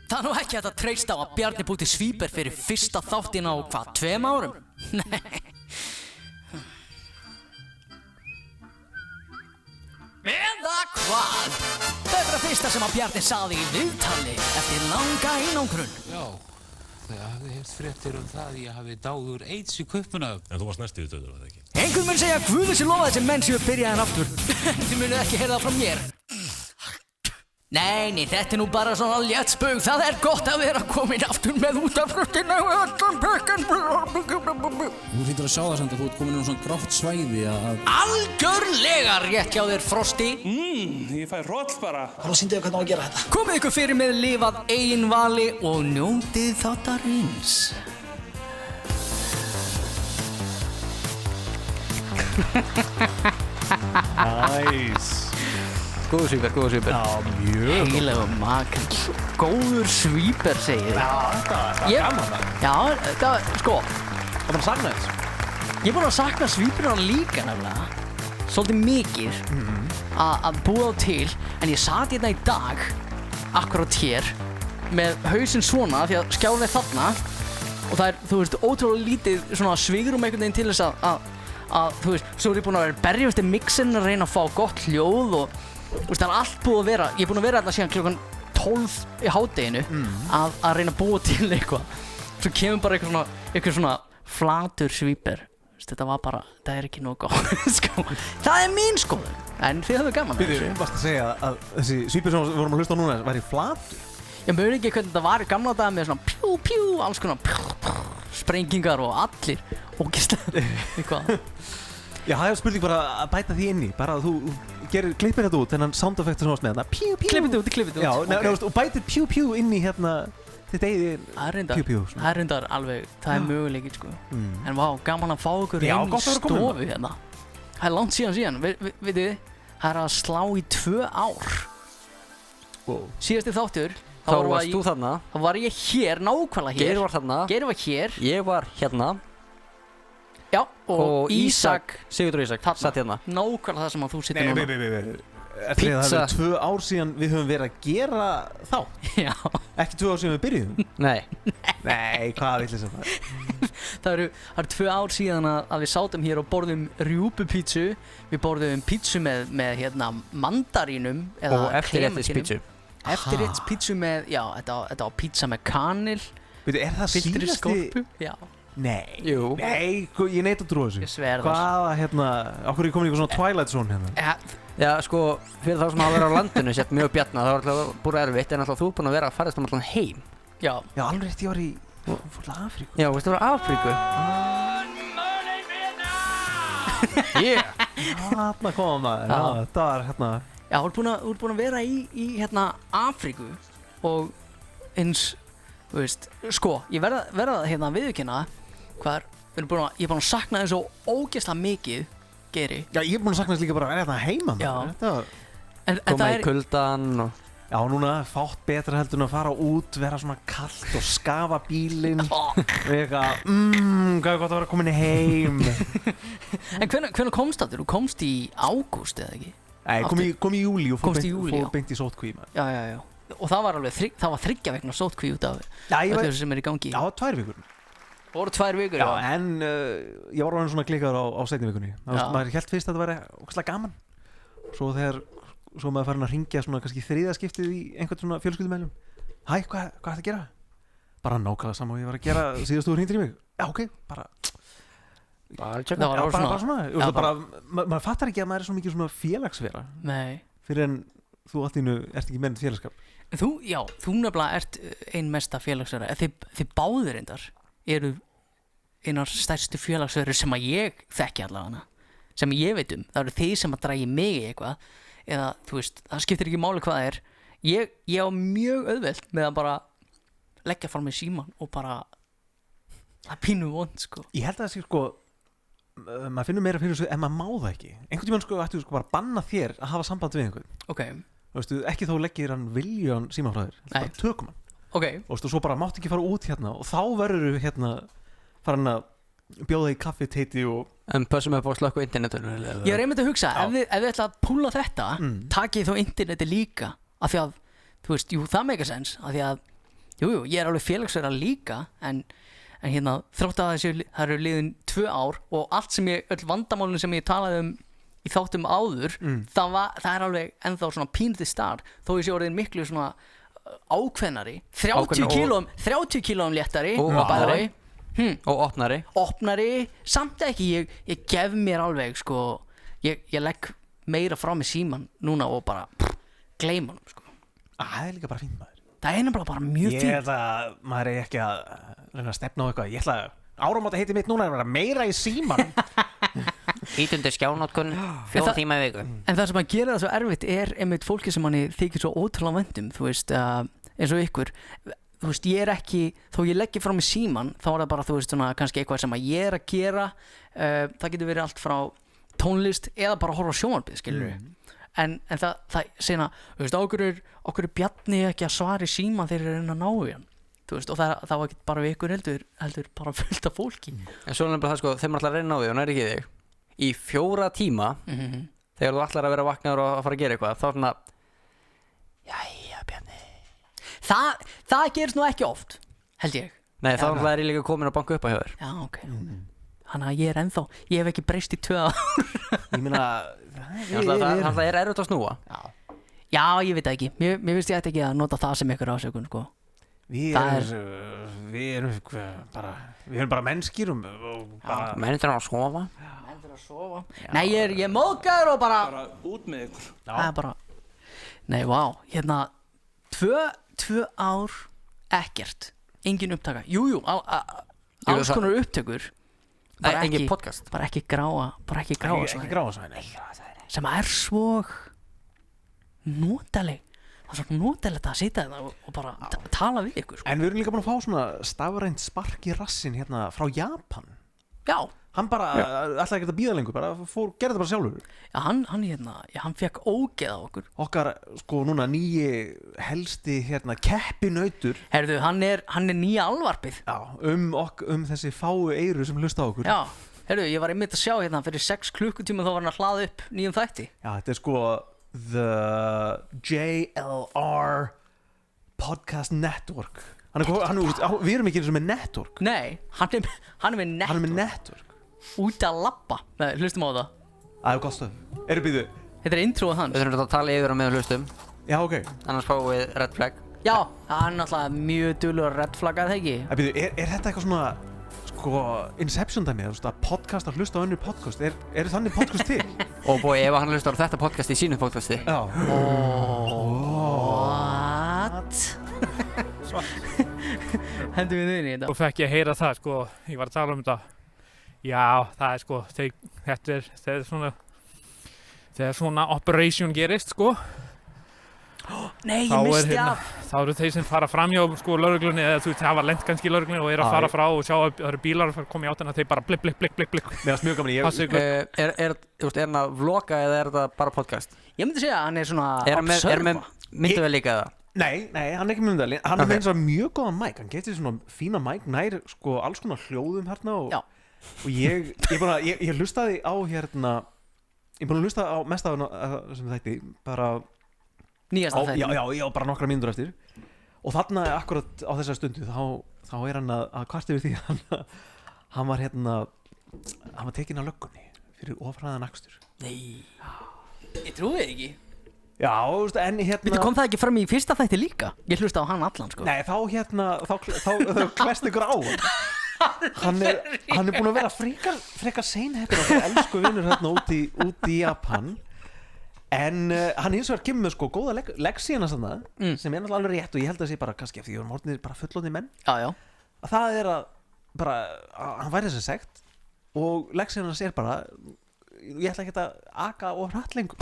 Það nú ekki hægt að treysta á að Bjarni búti Svíber fyrir fyrsta þáttinn á, 2 árum? Nei. Eða hvað? Þetta er fyrsta sem að Bjarni sagði í viðtali eftir langa einangrun. Já, það hafði heyrt fréttir það ég hafi dáð úr AIDS í Kaupmannahöfn. En þú varst næstu viðtöður, var það ekki? Einhvern mun segja Guði sem lofaði sem menn séu byrjaðan aftur. Þið munið ekki heyra það frá mér. Nei, þetta er nú bara svona léttspaug. Það er gott að vera komin aftur með út af fruttina og allan pekkan. Þú hlýtur að sjá það samt að þú ert komin inn á svona grátt svæði að... Algjörlega rétt hjá þér, Frosti. Ég fæ hroll bara. Þá sýndi ég hvernig á að gera þetta. Komið ykkur fyrir með lifað eigin vali og njótið þáttarins. Nice. Góður Svíber. Já, mjög. Heilagur makrill. Góður Svíber, segir þið. Já, þetta var gaman það. Já, þetta, sko. Það var að sakna þess. Ég er búinn að sakna Svíberana líka nefnilega. Svolítið mikið að búa á til. En ég sat hérna í dag, akkurát hér, með hausinn svona því að skjáðan er þarna. Og það er, þú veist, ótrúlega lítið svona svigrum einhvern veginn til þess að þú veist, svo er ég búinn að vera berjast í mixin að reyna að fá gott hljóð og þú veist, það er allt búið að vera, ég er búinn að vera þarna síðan klukkan 12 í hádeginu að reyna að búa til eitthvað. Svo kemur bara eitthvað svona flatur Svíber. Þetta var bara, það er ekki nógu góð, sko. Það er mín skoðun, en þið höfðu gaman. Þú varst að segja að þessi Svíber sem við vorum að hlusta á núna væri flatur. Ég muni ekki hvernig þetta var í gamla daga með svona pjú, alls konar sprengingar og allir ógeðslega eitthvað. Já, það er spurning bara að bæta því inni, bara að þú klippir þetta út, þennan sound effect sem þú varst með þarna, pjú. Klippið út. Já, okay. Og bætir pjú inn í hérna, þetta eigið pjú. Það er reyndar alveg, það er möguleikinn, sko. En vá, gaman að fá ykkur inn í stofu hérna. Það er langt síðan, vitið þið, það er að slá í 2 ár. Wow. Síðasti þáttur, Þá varst þú þarna. Þá var ég hér, nákvæmlega hér. Geir var þarna. Geir var hér. Ég var hérna. Já, og Ísak, Sigurður Ísak, satt hérna. Nákvæmlega það sem að þú sittir núna. Nei. Það er 2 ár síðan við höfum verið að gera þá. Já. Ekki 2 ár síðan við byrjuðum. Nei, hvað vill þess að það? Það eru 2 ár síðan að við sátum hér og borðum rjúpupítsu. Við borðum pítsu með hérna mandarínum og eftirréttispítsu. Eftirréttspítsu með, já, þetta var pítsa með kanil. Veitu, er það fylltri síðasti? skorpu? Já. Nei. Jú. Nei, ég neita að trúa þessu. Ég sver það. Hvaða, hérna, okkur er komin eitthvað svona Twilight Zone hérna? Já, sko, fyrir þá sem hafa verið á landinu, sett mjög bjarna, það var alltaf búið erfitt, en alltaf þú er búinn að vera að farast allan heim. Já. Já, alveg rétt, ég var í Afríku. Já, veistu, það var Afríku. Þarna koma maður, já, það var hérna. Já, þú ert búinn að vera í hérna Afríku og eins, þú veist, sko, ég verða hérna að viðurkenna hvað ég er búinn að sakna þess svo ógeðslega mikið, Geiri. Já, ég er búinn að sakna þess líka bara að vera hérna heima Já. maður. Koma í kuldan og... Já, núna fátt betra heldur en að fara út, vera svona kallt og skafa bílinn og eitthvað, hvað er gott að vera komin heim. En hvenær komst þetta? Þú komst í ágúst eða ekki? Nei, kom í júlí og fór beint í sótkví. Já. Og það var alveg, það var 3 vegna sótkví út af öllu sem er í gangi. Já, 2 vikur. Það voru 2 vikur, já. En ég var orðinn svona klikkaður á seinni vikunni. Maður hélt fyrst að þetta væri ógeðslega gaman. Svo maður farin að hringja svona kannski 3. skiptið í einhvern svona fjölskyldumeðlum. Hæ, hvað ertu að gera? Bara nákvæmlega sama og ég var að gera síðast þú hringdir í mig. Já, ok, bara svona. Maður fattar ekki að maður er svo mikið svona félagsvera. Nei. Fyrir en þú allt í einu ert ekki með félagskap. Þú nefnilega ert ein mesta félagsvera. Þið báðir reyndar eru einar stærstu félagsverur sem að ég þekki allavega. Sem ég veit um. Það eru þið sem að dragi mig í eitthvað. Eða, þú veist, það skiptir ekki máli hvað það er. Ég á mjög auðvelt með að bara leggja fram í síman og bara það pínu vond, sko. Ég held að það sé, sko, maður finnur meira fyrir þessu en maður má það ekki. Einhvern tímann, sko, ættu bara að banna þér að hafa samband við einhvern. Ok. Þú veistu, ekki þá leggir hann viljan síman frá þér. Bara tökum hann. Ok. Og þú veist, svo bara mátt ekki fara út hérna og þá verður þú hérna farin að bjóða í kaffiteiti og... En pössum upp á slökku internetunum. Ég er einmitt að hugsa, ef þið ætla að púla þetta, takið þó interneti líka. Af því að, þú veist, jú, það make a sense. Af því að Jú, ég alveg félagsverða líka en hérna, þrátt að það eru liðin 2 ár og allt sem öll vandamálin sem ég talaði í þáttum áður það er alveg ennþá svona pínlítið start þó ég sé orðin miklu svona ákveðnari 30 kílóum léttari og bæðari og opnari samt ekki, ég gef mér alveg sko, ég legg meira frá mig síman núna og bara gleyma hann sko. Það er líka bara fínt maður. Það er nefnilega bara mjög fínt. Ég held að maður er ekki að reyna að stefna á eitthvað. Ég ætla að áramóta heiti mitt núna er að vera meira í síman. Ítundir skjánotkun 4 tíma í viku. En það sem að gera það svo erfitt er einmitt fólki sem manni þykir svo ótrúlega vænt þú veist, eins og ykkur þú veist, ég er ekki, þó ég leggi frá mig síman þá er það bara, þú veist, svona kannski eitthvað sem að ég er að gera það getur verið allt frá tónlist eða bara að horfa á sjónvarpið, skilur en það segna, þú veist, okkur er Bjarni ekki að svara í síman þegar þeir eru að ná í hann þú veist, og það var ekki bara við ykkur heldur bara fullt af fólki En svo er bara það sko, þeir maður ætla að reyna á því og næri ekki þig í 4 tíma þegar þú ætlar að vera vaknaður og að fara að gera eitthvað þá er svona jæja Bjarni það gerist nú ekki oft held ég Nei, þá er ég líka komin að banka upp á hjá þér Já, ok Þannig að ég er ennþá, ég hef ekki breyst í 2 ár Ég meina Það er erfitt að snúa Já, ég veit ekki Mér finnst ég ekki að nota það sem ykkur ásökun sko. Við erum bara mennskir Menn er að sofa Nei, ég er móðgæður og bara út með ykkur Það er bara Nei, vá, hérna 2 ár ekkert engin upptaka, jú, alls konar upptökur bara engin podcast bara ekki gráa svæði sem er svo notaleg það er svo notalegt að sitja það og bara tala við ykkur sko. En við erum líka búin að fá svona stafrænt spark í rassin hérna frá Japan Já Hann bara, ætlaði ekki að bíða lengur bara gerði þetta bara sjálfur Já, hann fekk ógeð á okkur Okkar, sko, núna nýji helsti hérna keppinautur Herðu, hann er nýja alvarpið Já, þessi fáu eyru sem hlusta á okkur Já, herðu, ég var einmitt að sjá hérna fyrir 6 klukkutíma þá var hann að hlaða upp nýjum þætti Já, þetta er sko The JLR Podcast Network Við erum ekki eins og með network Nei, hann er með network Hann er með network Út að labba, hlustum á það Það er gott stöð býðu Þetta er introð hans Við þurfum að tala yfir á meðan hlustum Já, ok Annars fáum við red flag Já, hann er alltaf mjög dulur að red flagga það ekki býðu, er þetta eitthvað svona sko, Inception dæmi, að podcast að hlusta á önnur podcast er þannig podcast til? Og bói, ef hann hlustar á þetta podcast í sínu podcasti Já What? Hendum við inn í þetta Og fekk ég að heyra það sko, ég var að tala þetta Já, það er sko þegar svona operation gerist sko Nei, ég misti af Þá eru þeir sem fara fram hjá sko lögreglunni eða þú veist, það var lent kannski í lögreglunni og eru að fara frá og sjá að það eru bílar að koma í áttina þeir bara blipp Mér varst mjög gaman Er hann að vlogga eða er það bara podcast? Ég myndi segja að hann er svona Er með myndavél líka eða? Nei, hann er ekki myndavél Hann er með eins og mjög góðan mæk Hann getur svona fína mæk nær sko alls konar hljóðum hérna og ég hlustaði á hérna ég er búin að hlusta á mest af sem þætti bara nýjasta þætti já, bara nokkra mínútur eftir og þarna akkurat á þessa stundu þá er hann að kvart yfir því hann var tekinn af löggunni fyrir ofræðan akstur Nei, ég trúi þig ekki Já, en hérna kom það ekki fram í fyrsta þætti líka? Ég hlusta á hann allan sko Nei, þá klest ykkur á hann er búin að vera frekar seinheppur okkar elsku vinnur hérna út í Japan en hann hins vegar kemur með sko góða leksíuna sem er náttúrulega alveg rétt og ég held að það sé bara kannski eftir því að morgunir bara fullorðnir menn Já að það er að hann væri þessi sekt og leksíuna sér bara ég ætla ekki að aka og hratt lengur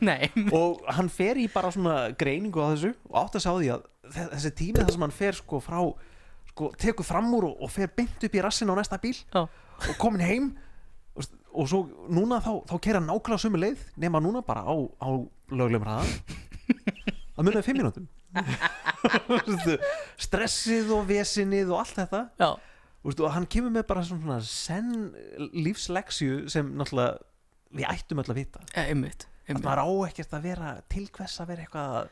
Nei og hann fer í bara svona greiningu á þessu og átt að sjá því að þessi tími þar sem hann fer sko frá sko tekur fram úr og fer beint upp í rassin á næsta bíl og komin heim og svo núna þá keyra hann nákvæmlega sömu leið nema núna bara á löglegum hraða það munaði 5 mínútum stressið og vesinið og allt þetta og hann kemur með bara svona lífsleksju sem náttúrulega við ættum öll að vita einmitt. að maður á ekkert að vera til hvers að vera eitthvað að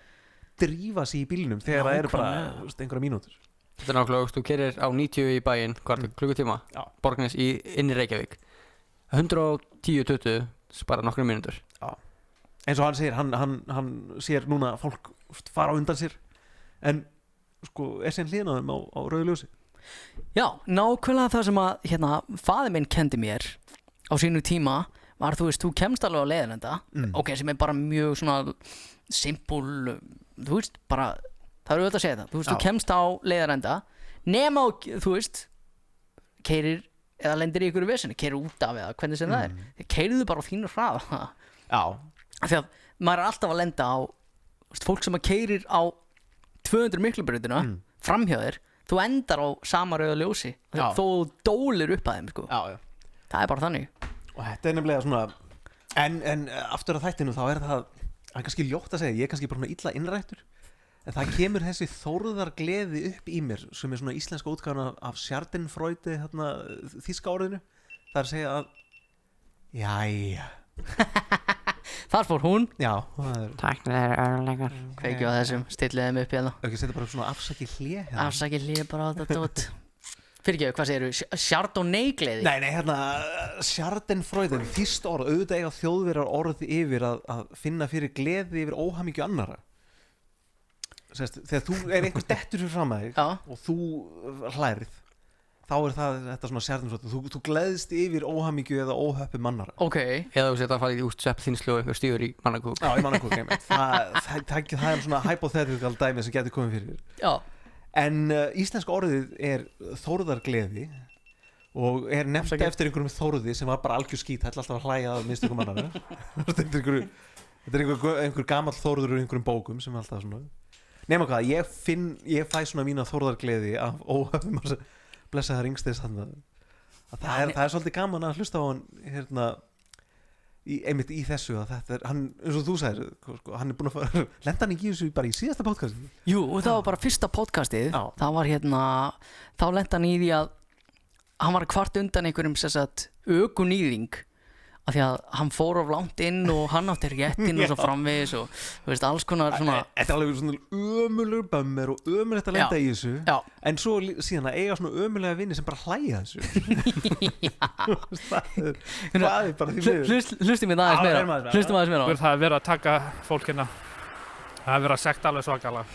drífa sig í bílnum þegar það eru bara einhverja mínútur Þetta nákvæmlega, þú keyrir á 90 í bæinn, hvað klukkutíma? Já. Borgarnes inn í Reykjavík 110-20 bara nokkrum mínútur. Já. Eins og hann segir, hann sér núna fólk fara á undan sér en sko er sem hliðin á þeim á rauðu ljósi. Já, nákvæmlega það sem að faðir minn kendi mér á sínu tíma var, þú veist, þú kemst alveg á leiðarenda ok, sem er bara mjög svona simpul, þú veist, bara það er auðvitað að segja það, þú veist, þú kemst á leiðarenda nema, þú veist keirir eða lendir í ykkur veseni, keirir út af eða hvernig sem það er, þeir keiriðu bara á þínu hraða. Já. Því að maður er alltaf að lenda á, þú veist, fólk sem að keirir á 200 miklubrautina framhjá þér, þú endar á sama rauða ljósi þó þú dólir upp að þeim, sko. Já. Það er bara þannig. Og þetta er nefnilega svona en aftur að þættinu þá er það kannski ljótt að segja, ég er kannski bara svona illa innrættur en það kemur þessi þórðargleði upp í mér sem er svona íslenska útgáfan af Schadenfreude þýska orðinu, það er að segja að jæja Þar fór hún. Já, Tæknilegir örðuleikar. Kveikju á þessum, stillið þeim upp hérna. Ok, setja bara svona afsaki hlé hérna. Afsaki hlé bara á þetta dót. Fyrirgefðu, hvað segirðu? Chardonnay-gleði? Nei, hérna Schadenfreude, þýskt orð, auðvitað eiga Þjóðverjar orð yfir að finna fyrir gleði yfir óhamingju annarra. Sérst, þegar þú er einhver dettur fyrir fram að þig og þú hlærið, þá er það þetta svona Schadenfreude, þú gleðst yfir óhamingju eða óhöppum annarra. Ok. Eða þú setja að fara í svepplþynslu og einhver stígur í mannakúk. Já, í mannakúk, það er svona hypothetical dæmi sem getur komið fyrir. Já. En íslenska orðið er þórðargleði og er nefnt eftir einhverjum þórði sem var bara algjör skít, ætla alltaf að hlæja að mistökum annarra. Þetta er einhver gamall þórður úr einhverjum bókum sem er alltaf svona. Nema hvað, ég fæ svona mína þórðargleði af óhöfum að blessa það Ringsteins þannig að það er svolítið gaman að hlusta á hann hérna einmitt í þessu að þetta er, hann, eins og þú sagðir sko, hann er búin að fara, lenda hann ekki í þessu bara í síðasta podcastið? Jú, og það var bara fyrsta podcastið. Það var þá lenda hann í því að hann var kvart undan einhverjum ökunýðing af því að hann fór of langt inn og hann átti réttinn og svo framvegis og þú veist, alls konar svona. Þetta er alveg svona ömurlegur bömmir og ömurlegt að lenda í þessu. Já. En svo síðan að eiga svona ömurlega vinni sem bara hlæja þessu. Það er bara því miður. Hlustum við aðeins meira. Það er verið að taka fólk hérna, það er verið að sekta alveg svakalega.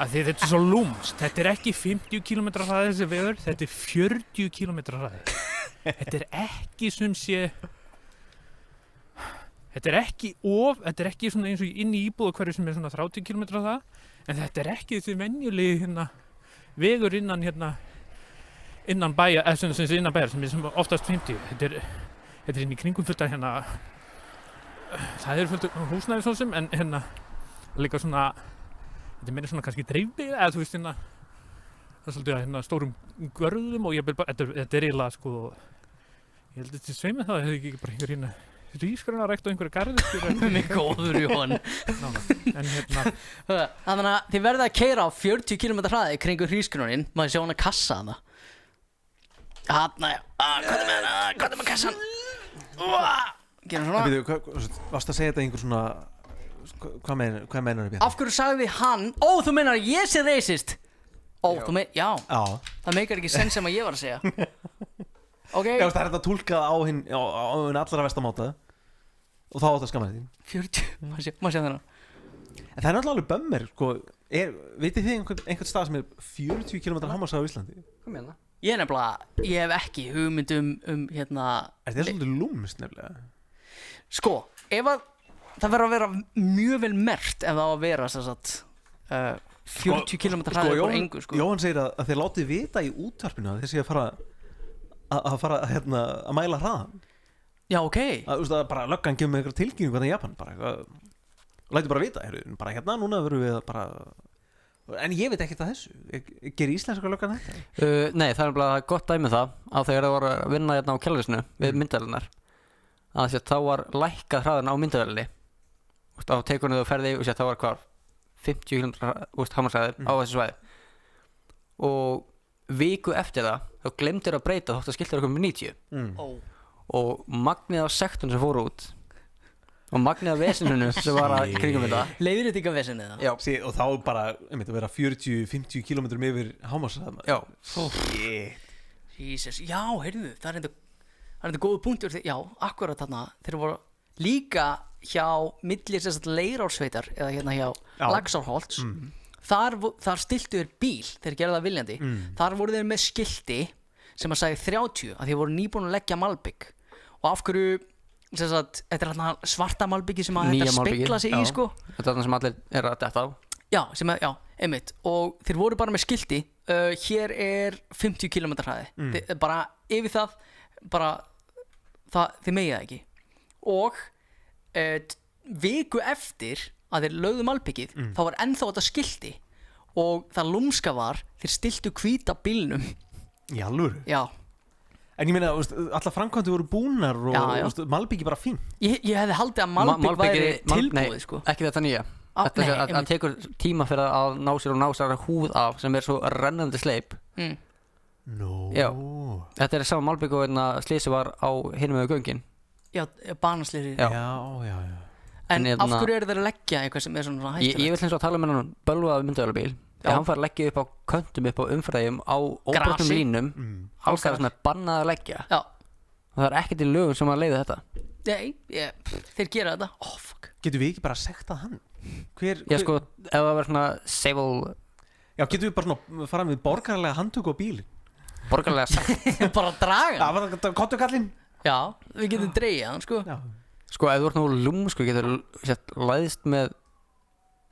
Því þetta er svo lúmst, þetta er ekki 50 km hraði þessi vegur, þetta er 40 km hraði. Þetta er ekki sem sé, þetta er ekki svona eins og inn í íbúðahverfi sem er svona 30 km það, en þetta er ekki þessi venjulegi hérna vegur innan bæjar, innan bæjar sem er oftast 50. Þetta er inn í kringum fullt af hérna, það er fullt af húsnæði svo sem, en hérna líka svona, þetta er meira svona kannski dreifbyggð, eða þú veist hérna, það er svolítið hérna stórum görðum og ég vil bara, þetta er eiginlega sko, ég held að þetta sveimi það, hefði ekki bara einhver hérna rísgröna rækt á einhverju garði. Mig góður, Jóhann. En hérna. Þannig að þið verða að keyra á 40 km hraði kringu rísgrönin, maður sjá hann að kassa hana. Hanna, hvað er með kassan? Gera svona. Varst að segja þetta einhver svona, hvað meinar þið? Af hverju sagði hann, þú meinar að ég sé racist? Já. Það meikar ekki sens sem að ég var að segja. Okay. Já, það er þetta tólkað á hinn allra vestamáta og þá átt að skamma þín 40, maður sé þennan. En það er náttúrulega alveg bömmir sko, vitið þið einhvern stað sem er 40 km hámarkshraði á Íslandi? Hvað meina? Ég hef ekki hugmynd hérna. Er þetta svolítið lúmst nefnilega? Sko, ef að það verður að vera mjög vel merkt ef það á að vera 40 km hraði á engu sko. Jóhann segir að þeir látið vita í útvarpinu að þeir sé að fara hérna, að mæla hraðan. Já, ok. Að bara löggan gefur með einhverja tilkynningu hvernig Japan bara lætur bara vita, bara hérna núna verðum við bara, en ég veit ekkert að þessu. Gerir íslenska löggan þetta? Nei, það er bara gott dæmi það að þegar það voru að vinna hérna á Kjalvísinu við myndavélarnar að þá var lækkað hraðan á myndavélinni á tekunni þú ferði og þá var hvað 50 km hámarkshraði á þessu svæði og viku eftir það þá glemdir að breyta þótt að skilta okkur með 90 og magnið af sektunum sem fóru út og magnið af vesinunu sem var að kringum þetta. Leiðréttinga vesenið það. Já. Og þá bara, einmitt, að vera 40-50 kilometrum yfir hámarksræðan. Já. Jesus, já, heyrðu, það er enda góðu punktur. Já, akkurat þarna, þeir voru líka hjá milli Leirársveitar eða hérna hjá Laxárholts. Þar stiltu þeir bíl, þeir gerðu það viljandi. Þar voru þeir með skilti sem að sagði 30, að þeir voru nýbúin að leggja malbygg. Og af hverju, þetta er hérna svarta malbyggi sem að þetta spegla sig í, sko. Þetta er þarna sem allir er að detta á. Já, einmitt. Og þeir voru bara með skilti, hér er 50 km hraði. Bara yfir það, þið megið það ekki. Og viku eftir að þeir lögðu malbyggið, þá var ennþá þetta skilti. Og það lúmska var, þeir stiltu hvíta bílnum. Í alvöru? Já. En ég meina, allar framkvæmdi voru búnar og malbyggi bara fín. Ég hefði haldið að malbygg væri tilbúið, sko. Ekki þetta nýja. Þetta tekur tíma fyrir að ná sér húð af sem er svo rennandi sleip. Já. Þetta er sama malbygg og slísi var á hinum með göngin. Já, banaslýsi. Já. En af hverju eru þeir að leggja eitthvað sem er svona hættulegt? Ég vil eins og tala með hann bölvaða myndavélabíl. Hann fær að leggja upp á köntum upp á umfræðum á óbrotnum línum alls það sem er bannað að leggja. Já. Og það er ekkert í lögum sem að leiða þetta. Nei, þeir gera þetta. Fuck. Getum við ekki bara sektað hann? Já, sko, ef það verður svona civil. Já, getum við bara svona fara með borgarlega handtöku á bílinn? Borgarlega sekt. Bara draga hann? Já, bara kottukallinn? Já, við getum dreigið hann, sko. Já. Sko, ef þú ert nú lúmsku getur læðist með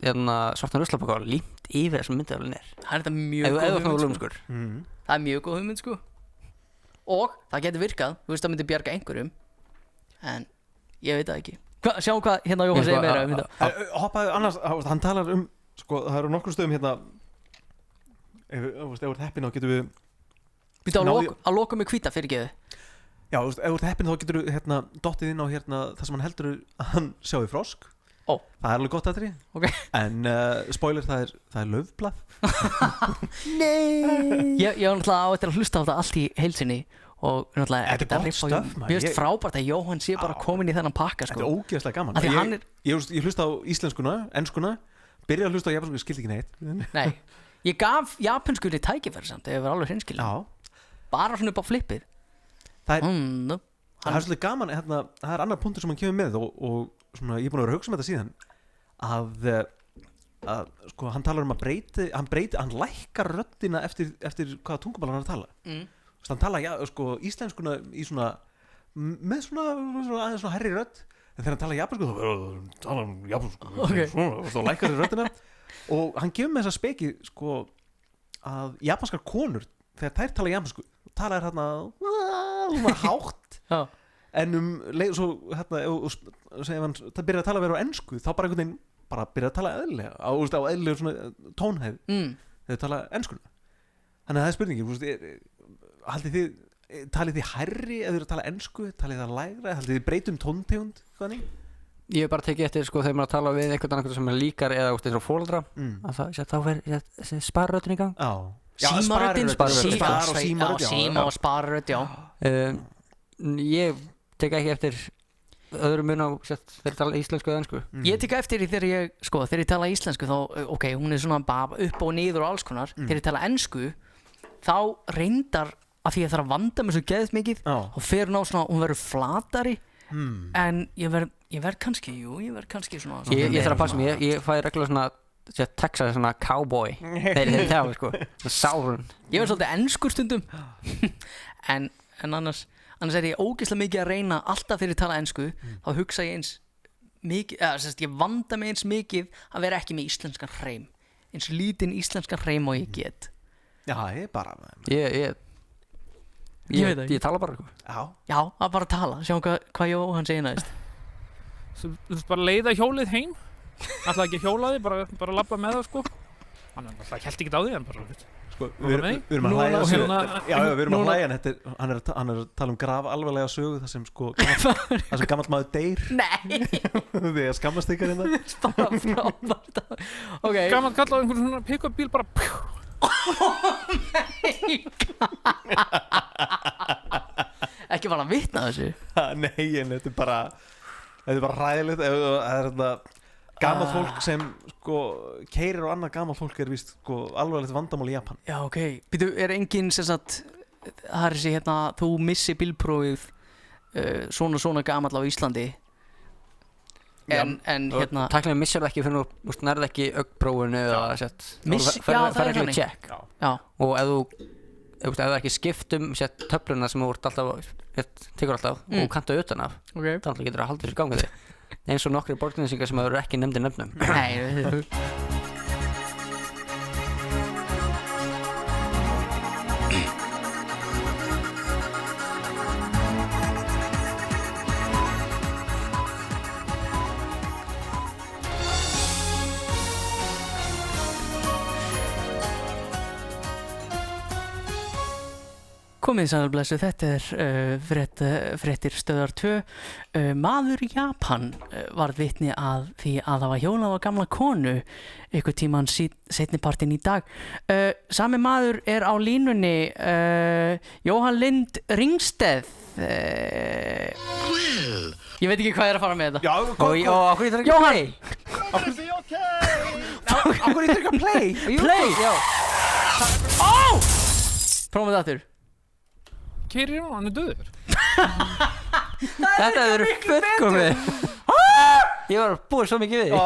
svartan ruslapakka og límt yfir þessum myndavélin er. Það er þetta mjög góð hugmynd, sko. Það er mjög góð hugmynd, sko. Og það getur virkað, þú veist það myndi bjarga einhverjum. En ég veit það ekki. Sjáum hvað hérna Jóhann segir meira um þetta. Hoppaðu annars, hann talar um, sko, það eru nokkur stöðum hérna, ef þú ert heppinn þá getum við Býttu að loka með hvíta fyrirgeðu. Já, ef þú ert heppinn þá getur við hérna dottið inn á hérna það sem hann heldur að hann sjái frosk. Það er alveg gott aðri. En spoiler, það er laufblað. Nei. Ég var náttúrulega á eftir að hlusta á þetta allt í heilsinni og náttúrulega þetta er gott stöf, maður. Mér finnst frábært að Jóhann sé bara komin í þennan pakka, sko. Þetta er ógeðslega gaman. Ég hlusta á íslenskuna, enskuna, byrjaði að hlusta á japansku, skildi ekki neitt. Nei. Ég gaf japanskunni tækifæri samt, ef ég var alveg hreinskilinn. Já. Bara svona upp á flippið. Það er svolítið gaman, hérna, það er annar punktur sem hann kemur með og svona, ég er búin að vera að hugsa um þetta síðan að sko, hann talar um að hann lækkar röddina eftir hvaða tungumál hann er að tala. Hann tala, sko, íslenskuna í svona með svona aðeins svona herri rödd, en þegar hann tala japansku þá tala hann japansku og þá lækkar röddina og hann gefur með þessa speki, sko, að japanskar konur þegar þær tala japansku tala er hérna hátt en leið svo hérna það byrjar að tala að vera á ensku þá bara einhvern veginn bara byrjar að tala eðlilega á eðlilega svona tónhæð þegar tala enskuna. Þannig að það er spurningin, haldið þið talið þið hærri ef þið eru að tala ensku, talið þið að lægra, haldið þið breytum tóntegund hvernig? Ég hef bara tekið eftir, sko, þegar maður að tala við einhvern annan sem er líkar eða eins og fóreldra að þá verður sparröddin í gang. Símaröddin, síma og sparrödd, já. Ég tek ekki eftir öðrum mun á þegar tala íslensku eða ensku. Ég tek eftir því þegar ég tala íslensku þá, ok, hún er svona upp og niður og alls konar. Þegar ég tala ensku þá reyndar að því að það er að vanda mig svo geðið mikið og fer hún á svona, hún verður flatari en ég verð kannski svona ég þarf að passa mig, ég fæ reglulega svona Texas svona cowboy þeir tala, sko, sárun ég verð svolítið enskur stundum en annars er ég ógeðslega mikið að reyna alltaf þegar ég tala ensku þá hugsa ég eins mikið ég vanda mig eins mikið að vera ekki með íslenskan hreim eins lítinn íslenskan hreim og ég get. Já, ég bara ég tala bara Já, að bara tala, sjáum hvað Jóhann segir næst. Þú veist bara leiða hjólið heim alltaf ekki hjólaði, bara labba með það, sko. Hann alltaf held ekki á því en bara sko, við erum að hlæja hann er að tala um graf alvarlega sögu þar sem sko gamall maður deyr. Nei. Því að skammast ykkar hérna. Bara frábært. Okay. Gamall kall á einhvern svona pick-up bíl bara Ekki bara að vitna þessu. Nei, en þetta er bara Þetta er bara hræðilegt. Það er þetta gamalt fólk sem sko keyrir og annað gamalt fólk víst sko alvarlegt vandamál í Japan. Já, ok. Býtu, engin sem sagt, það þessi hérna, þú missi bílprófið svona gamall á Íslandi. En hérna... Tæknilega missar það ekki fyrir þú nærði ekki augnprófinu eða sett. Það er ekki check. Já. Og ef þú ekki skiptum töfluna sem þú tekur alltaf og kantu utan af, þá getur það að halda þessu gangið þig. Eins og nokkri borgnesingar sem eru ekki nefndir nöfnum. Nei. Komið sælblessu, þetta fréttir stöðar 2. Maður í Japan varð vitni að því að það var hjólað á gamla konu einhvern tímann seinnipartinn í dag. Sami maður er á línunni, Jóhann Lind Ringsteð. Ég veit ekki hvað er að fara með þetta. Já, og okkur ég þarf ekki Jóhann! Okkur ég þarf ekki að play. Play! Já. Ó! Prófum við aftur. Keyrir hann döður. Þetta er fullkomið. Ég var búið svo mikið við því.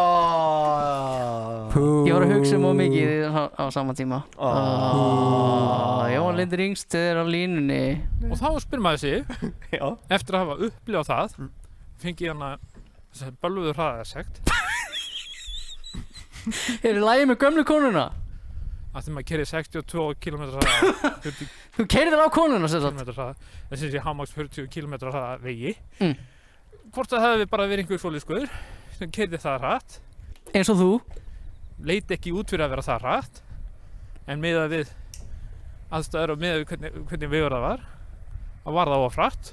Ég var að hugsa mikið á sama tíma. Jóhann Lind Ringsteð er á línunni. Og þá spyr maður sig, eftir að hafa upplifað það, fengi ég hana bölvuðu hraðasekt. Er í lagi með gömlu konuna? Að því maður keyrir 62 km hraða. Þú keyrðir á konuna sem sagt? Km hraða. Þessi sé hámarks 40 km hraða vegi. Hvort það hefði bara verið einhver svoleiðisgur sem keyrði það hratt. Eins og þú? Leit ekki út fyrir að vera það hratt. En miðað við aðstæður og miðað við hvernig vegur það var það of hratt.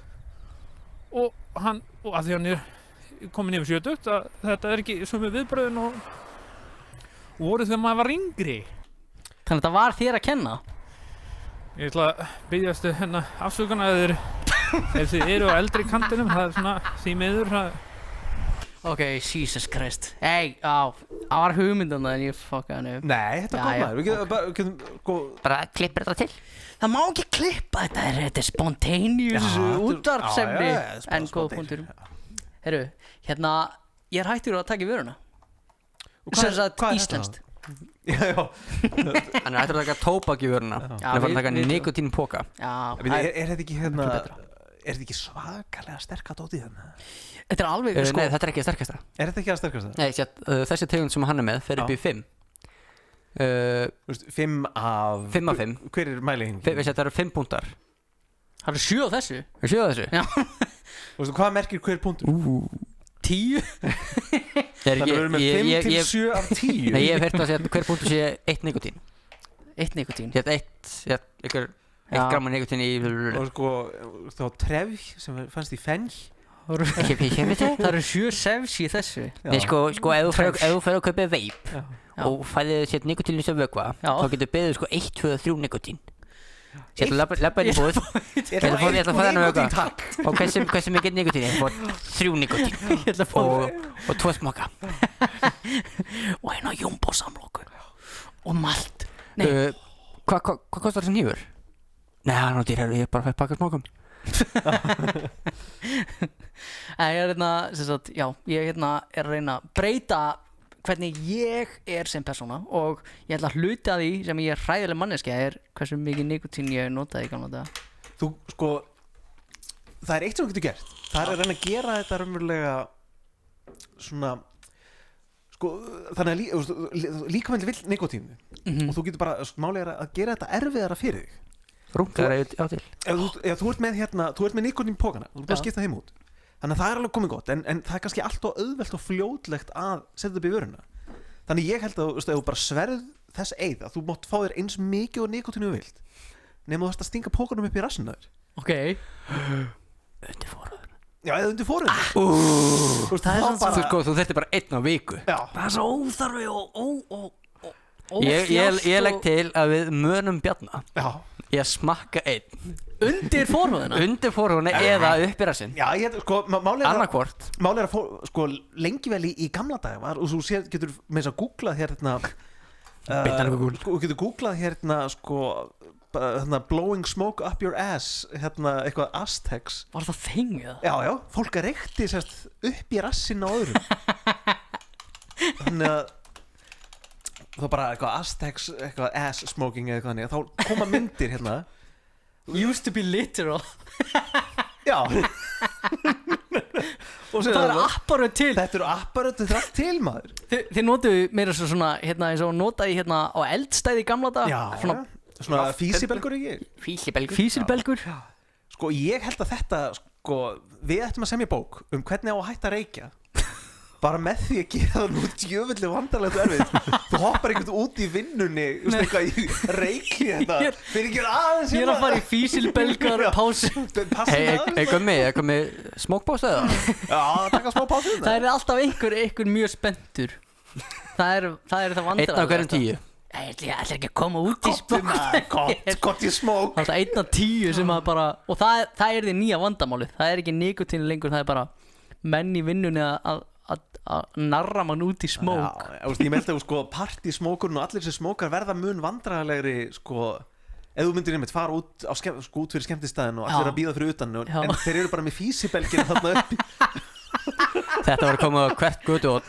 Og að því hann er komin yfir 70 að þetta er ekki sömu viðbröðin og voru þegar maður var yngri. Þannig að það var þér að kenna? Ég ætla að byggjast afsökunar ef þið eru á eldri kantinum, það er svona því miður. Ok, Jesus Christ. Það var hugmyndan en ég fuckaði hann upp. Nei, þetta er góð maður. Við getum bara klippir þetta til. Það má ekki klippa þetta er spontaneous útvarpsefni. En góð punktur. Herru, hérna, ég er hættur að taka í vöruna. Sem sagt íslenskt. Já. Hann er hættur að taka tóbak í vöruna. Hann er farinn að taka nikotínpoka. Er þetta ekki hérna, er þetta ekki svakalega sterka dótið hérna? Þetta er alveg Nei, þetta er ekki það sterkasta. Er þetta ekki það sterkasta? Nei, þessi tegund sem hann er með fer upp í 5. 5 af 5 af 5. Hver er mælingin? Það eru 5 punktar. Það eru 7 á þessu? 7 á þessu? Já. Veistu hvað merkir hver punktur? 10? Þannig að við erum með 5 til 7 af 10. Nei, ég hef heyrt að hver punktur sé 1 nikotín. 1 nikotín? Einhver 1 gram nikotín í... Og sko, þá trefj sem fannst í fenn. Það eru 7 sefs í þessu. Nei, sko, ef þú fer að kaupa veip og fæðið sér nikotín í sem vökva, þá getur beðið 1, 2, 3 nikotín. Ég ætla að labba inn í búð. Ég ætla að fá þennan vökva. Og hversu mikið nikotín? Ég ætla að fá 3 nikotín og 2 smaka. Og eina jumbo samloku. Og malt. Hvað kostar þessi hnífur? Nei, það er dýrar, ég bara fæ pakka smákum. Ég er að reyna að breyta hvernig ég er sem persóna og ég ætla að hluta því sem ég er hræðileg manneskja er hversu mikið nikotín ég notaði í gamla daga. Þú, sko, það er eitt sem þú getur gert. Það er að reyna að gera þetta raunverulega svona, sko, þannig að líkamennið vill nikotínu og þú getur bara, málið er að gera þetta erfiðara fyrir þig. Rungar á til. Ef þú ert með þú ert með nikotínpókana, þú ert bara að skipta þeim út. Þannig að það er alveg komið gott, en það er kannski allt og auðvelt og fljótlegt að setja upp í vöruna. Þannig ég held að ef þú bara sverð þess eið að þú mátt fá þér eins mikið og nikotínu vilt nema þú þarfst að stinga pókanum upp í rassinu þér. Ok. Undir forhöfn. Já, eða undir forhöfn. Þú þurftir bara 1 á viku. Já. Það er svo óþarfi og Ég legg til að við mönum Bjarna. Já. ég að smakka einn Undir forhúðina? undir forhúðina eða upp í rassinn. Já, sko, málið er Annarkvort. Málið er að sko, lengi vel í gamla dag var, og þú getur með þess að googlað hérna þú getur googlað hérna sko hérna, blowing smoke up your ass hérna eitthvað Aztecs. Var það þengið? Já, fólk reykti sérst upp í rassin á öðrum. Þannig að þá bara eitthvað Aztecs, eitthvað ass smoking eða eitthvað, þá koma myndir hérna. Used to be literal. Já. Og Það eru apparöð til. Þetta eru apparöð til maður. Þið notuðu meira svona hérna eins og notaði hérna á eldstæði í gamla dag. Já, svona físibelgur ekki? Físilbelgur. Sko ég held að þetta sko, við ættum að semja bók hvernig á að hætta að reykja. Bara með því að gera það nú djöfulli vandarlegt og erfið. Þú hoppar einhvern út í vinnunni eitthvað í reiki þetta fyrir ekki aðeins Ég er að fara í físilbelgar pásu. Eitthvað smókpásu eða? Já, taka smá pásu. Það er alltaf einhver mjög spenntur. Það er það vandarlegt. 1 af hverjum 10. Ég ætla ekki að koma út í smók. Gott í smók. Það er 1 af 10 sem að bara, og það er því nýja vandamálið. Það er ekki nikotín lengur, það er bara menn í vinnunni að narra mann út í smók. Ég meldi að sko partysmókurinn og allir sem smókar verða mun vandræðalegri sko, ef þú myndir einmitt fara út út fyrir skemmtistæðin og allir að bíða fyrir utan en þeir eru bara með físibelgina þarna uppi. Þetta var að koma á hvert götu og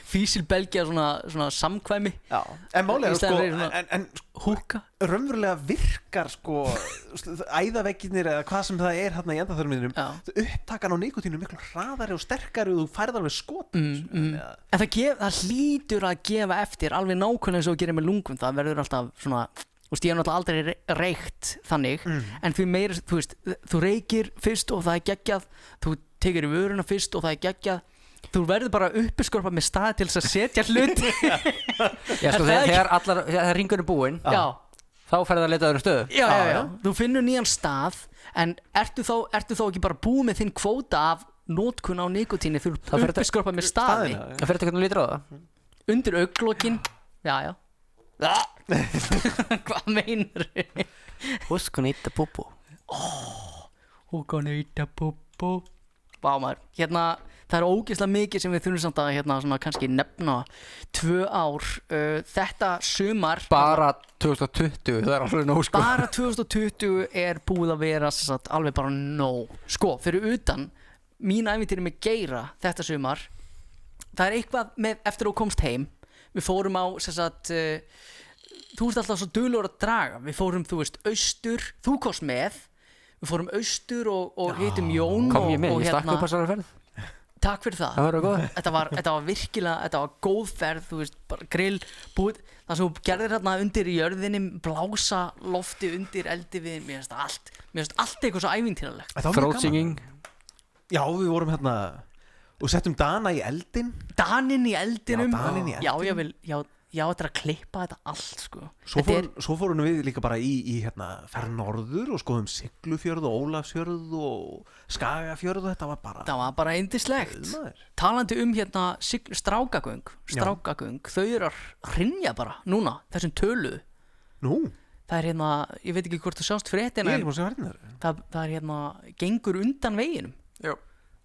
Físilbelgja svona samkvæmi. Já. En málið er sko en húka raunverulega virkar sko æðaveggirnir eða hvað sem það er hérna í endaþörminum upptakan á nikotínum miklu hraðari og sterkari og þú færð alveg skot. En það hlýtur að gefa eftir alveg nákvæmlega eins og að gera með lungum. Það verður alltaf svona, ég hef náttúrulega aldrei reykt þannig, en því meira, þú reykir fyrst og það er geggjað, þú tekur í vöruna fyrst og það er geggjað, þú verður bara uppiskorpa með stað til þess að setja hluti. Já, sko, þegar ringur er búinn, þá ferðu að leita öðrum stöðu. Já, þú finnur nýjan stað, en ertu þá ekki bara búið með þinn kvóta af notkun á nikotíni þú uppiskorpa með staði? Það fer þetta hvernig lítur á það? Undir augnlokin, já. Hvað meinar þau? Husk að nýta búbú. Vá maður, það er ógeðslega mikið sem við þurfum samt að svona kannski nefna 2 ár. Þetta sumar bara 2020, það er alveg nóg sko. Bara 2020 er búið að vera alveg bara nóg. Sko, fyrir utan mín ævintýri með Geira þetta sumar, það er eitthvað með eftir að þú komst heim. Við fórum á þú ert alltaf svo duglegur að draga. Við fórum, austur, þú komst með. Við fórum austur og hittum Jón. Kom ég með, ég stakk upp á þessari ferð. Takk fyrir það. Það var góð. Þetta var virkilega, þetta var góð ferð, bara grill, búið. Það sem þú gerðir hérna undir í jörðinni, blása lofti undir eldi við, mér finnst allt eitthvað svo ævintýralegt. Throat-singing. Já, við vorum hérna og settum Dana í eldin. Daninn í eldinum. Já, Daninn í eldinum. Já, þetta er að klippa þetta allt sko. Svo fórum við líka bara í ferð norður og skoðum Siglufjörð og Ólafsfjörð og Skagafjörð og þetta var bara yndislegt. Talandi strákagöng, þau eru að hrynja bara núna, þessum tölu. Nú? Það er ég veit ekki hvort þú sjást fréttina. Ég er búin að sjá hérna. Það er gengur undan veginum. Já,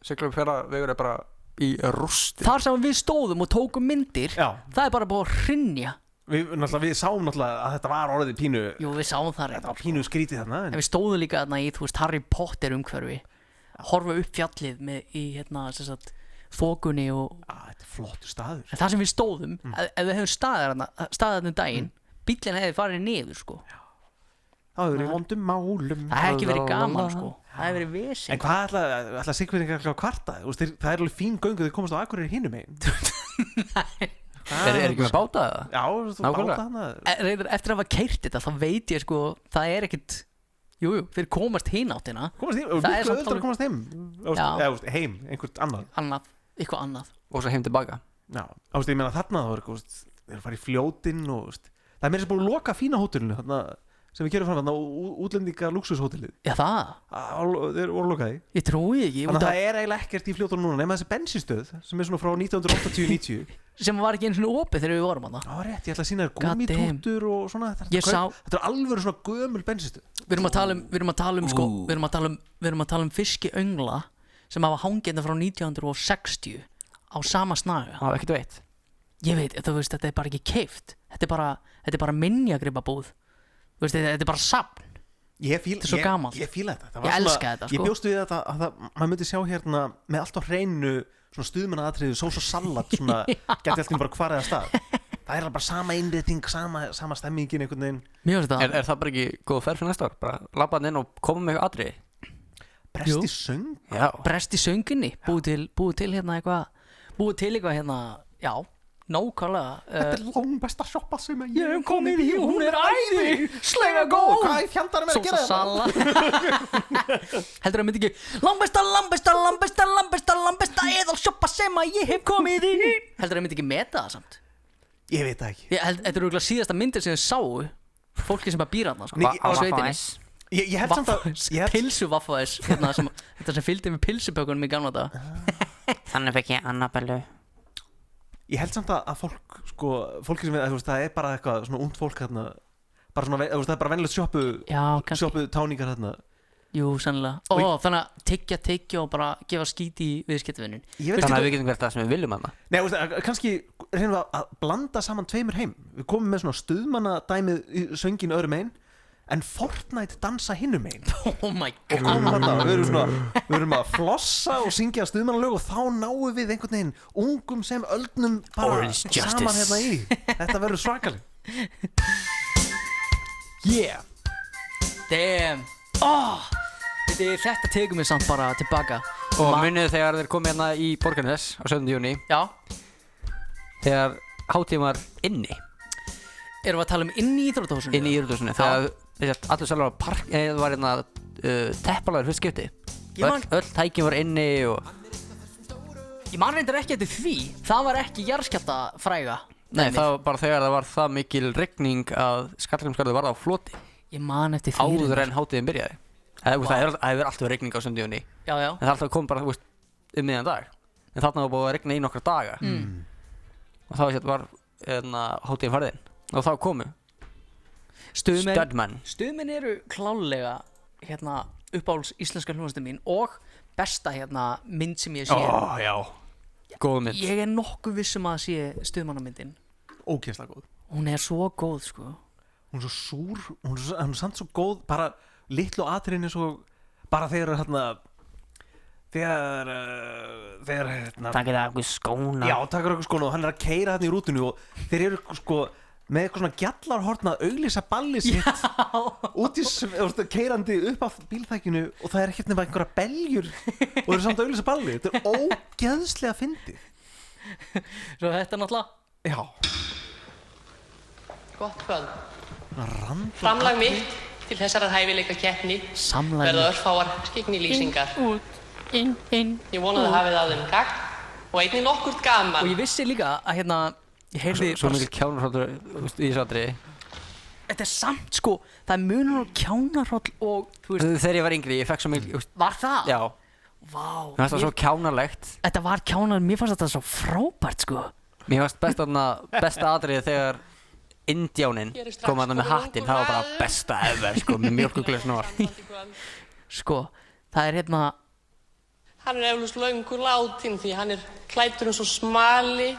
Siglufjörðavegur er bara í rústi. Þar sem við stóðum og tókum myndir, það er bara búið að hrynja. Við sáum náttúrulega að þetta var orðið pínu. Jú, við sáum það. Þetta var pínu skrítið þarna. En við stóðum líka þarna í, Harry Potter umhverfi. Horfa upp fjallið með í þokunni og þetta er flottur staður. En það sem við stóðum, ef við hefum staðið þarna daginn, bíllinn hefði farið niður sko. Það hefur verið vondum málum. Það hefði ekki verið gaman sko. Það hefði verið vesen. En hvað ætla Siglfirðingar að kvarta? Það er alveg fín göngu þegar komast á Akureyri hinum megin. Er ekki með báta eða? Já, þú báta hana. Eftir að hafa keyrt þetta, þá veit ég sko, það er ekkit, jú, þeir komast hinn áttina. Það er samt að komast heim. Heim, eitthvað annað. Og svo heim tilbaka. Já, ég meina þarna þeir fara í fljótinn og það er meira sem búin að loka fína hótelinu þarna sem við gerum fram þarna útlendinga luxushótelið Já, það, þeir voru lokaði ég trúi ekki þannig að það er eiginlega ekkert í Fljótunum núna nema þessi bensínstöð sem er svona frá 1980-90 sem var ekki einu svona opið þegar við vorum að það var rétt, ég ætla að sína þér God damn. gúmmítúttur og svona þetta er alveg svona gömul bensinstöð Við erum að tala um fiskiöngla sem hafa hangið frá 1960 á sama snaga Það var ekkert veit Ég veit, þú veist, þetta er bara ekki keypt Þetta er bara minjagripabúð Þú veist, þetta er bara safn Þetta er svo gamalt. Ég fíla þetta Ég elska þetta, sko Ég bjóst við þetta að maður myndi sjá hérna með allt á hreinu svona stuðmannaatriði, sós og salat svona, geti alltaf bara hvar eða stað það er bara sama innrétting, sama stemmingin einhvern veginn Mjög veist það Er það bara ekki góð ferð fyrir næsta ár? Bara labba hann inn og koma með eitthvað atriði? Bresti söng? Já Brest í sönginni, búið til eitthvað hérna, já, nákvæmlega Þetta er langbesta sjoppa sem Ég hef komið í, hún er æði, slega góð Hvað í fjandarum er að gera Sósa salat Heldur að myndi ekki Langbesta eðal sjoppa sem að ég hef komið í Heldur að myndi ekki meta það samt Ég veit það ekki Þetta er örugglega síðasta myndir sem þið sáu Fólki sem bara býr þarna, sko Nei, á sveitinni Ég held samt að Pilsuvaffaðis Þetta sem fylgdi með pilsupökunum í gamla dag Þannig fekk ég Annabellu Ég held samt að fólki sem það er bara eitthvað svona ungt fólk hérna bara svona, það er bara venjulegt sjoppu táningar hérna Jú, sannlega Þannig að tyggja og bara gefa skít í viðskiptavinnin Þannig að við getum verið það sem við viljum hana Nei, kannski reynum við að blanda saman tveimur heim Við komum með svona stuðmannadæmið í söngin öðrum einn en Fortnite dansa hinum einn Oh my og komum þarna, við erum að flossa og syngja stuðmannalög og þá náum við einhvern veginn ungum sem öldnum bara saman hérna í Þetta verður svakaleg Yeah Damn Þetta tekur mig samt bara tilbaka Og munið þegar þeir komið hérna í Borgarnes á 17. júni Já Þegar hátíðin var inni Erum við að tala um inni í Íþróttahúsinu? Inni í Íþróttahúsinu Þegar allir salur var park eða var hérna teppalagur fyrst skipti Öll tækin var inni og Ég man reyndar ekki eftir því Það var ekki jarðskjálftafræga Nei, það var bara þegar það var það mikil rigning að Skallagrímsgarður var á floti Ég man eftir því áður en hátíðin byrjaði Það hefur alltaf rigning á 17. júni Já En það alltaf kom bara miðjan dag En þarna var búið að rigna í nokkra daga Og þá var hátíðin farið inn Og þá komu Stuðmenn eru klálega uppáhalds íslenska hljómsveitin mín og besta mynd sem ég sé já Góð mynd Ég er nokkuð viss að sé stuðmannamyndin Ógeðslega góð Hún er svo góð sko Hún er svo súr, hún er samt svo góð bara litlu atriðin svo bara þegar Takkir það okkur skóna Já, takkir okkur skóna og hann er að keyra þarna í rútunni og þeir eru með eitthvað svona gjallarhorn að auglýsa ballið sitt út í keyrandi upp af bílþækinu og það er ekkert nema einhverja beljur og þeir eru samt að auglýsa ballið Þetta er ógeðslega fyndið Svo þetta náttúrulega Já Gott kvöld Framlag mitt til þessarar hæfileika keppni verða örfáar skyggni-lýsingar inn Ég vona það hafið á þeim gagn og einnig nokkurt gaman Og ég vissi líka að ég heyrði Svo mikil kjánarhróllur í þessu atriði Þetta er samt það er munur á kjánarhroll og Þegar ég var yngri, ég fekk svo mikil Var það? Já Vá Mér fannst það svo kjánarlegt Þetta var kjánar, mér fannst þetta svo frábært Mér fannst besta atriði þegar Indjáninn kom að það með hattinn Það var bara besta ever með mjólkuglöð snor Það er Hann er eflaust löngu látinn því hann er klæddur eins og smali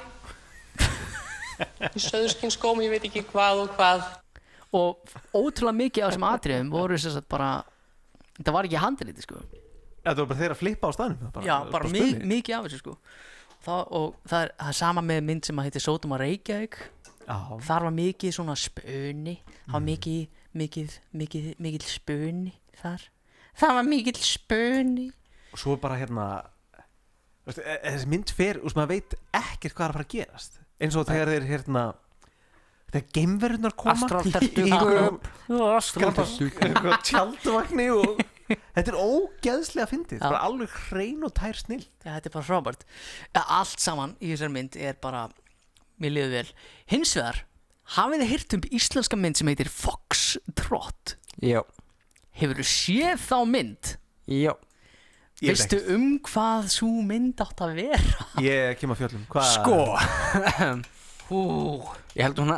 í söðurskinnskóm, ég veit ekki hvað og hvað Og ótrúlega mikið af þessum atriðum voru sem sagt bara Þetta var ekki handriti Þetta var bara þeir að flippa á staðnum Já, bara mikið af þessu Og það er sama með mynd sem að heitir Sódóma Reykjavík Þar var mikið svona spuni Það var mikil spuni þar Það var mikil spuni Og svo bara þessi mynd fer og maður veit ekkert hvað er að fara að gerast eins og þegar þeir þegar geimverurnar koma Astraltertugum tjaldvagni og þetta er ógeðslega fyndið bara alveg hrein og tær snill Já, þetta er bara frábært Allt saman í þessari mynd er bara mér líður vel Hins vegar hafið þið heyrt íslenska mynd sem heitir Foxtrot? Já. Hefurðu séð þá mynd? Já. Veistu hvað sú mynd átt að vera? Ég kem að fjöllum. Sko ég held hún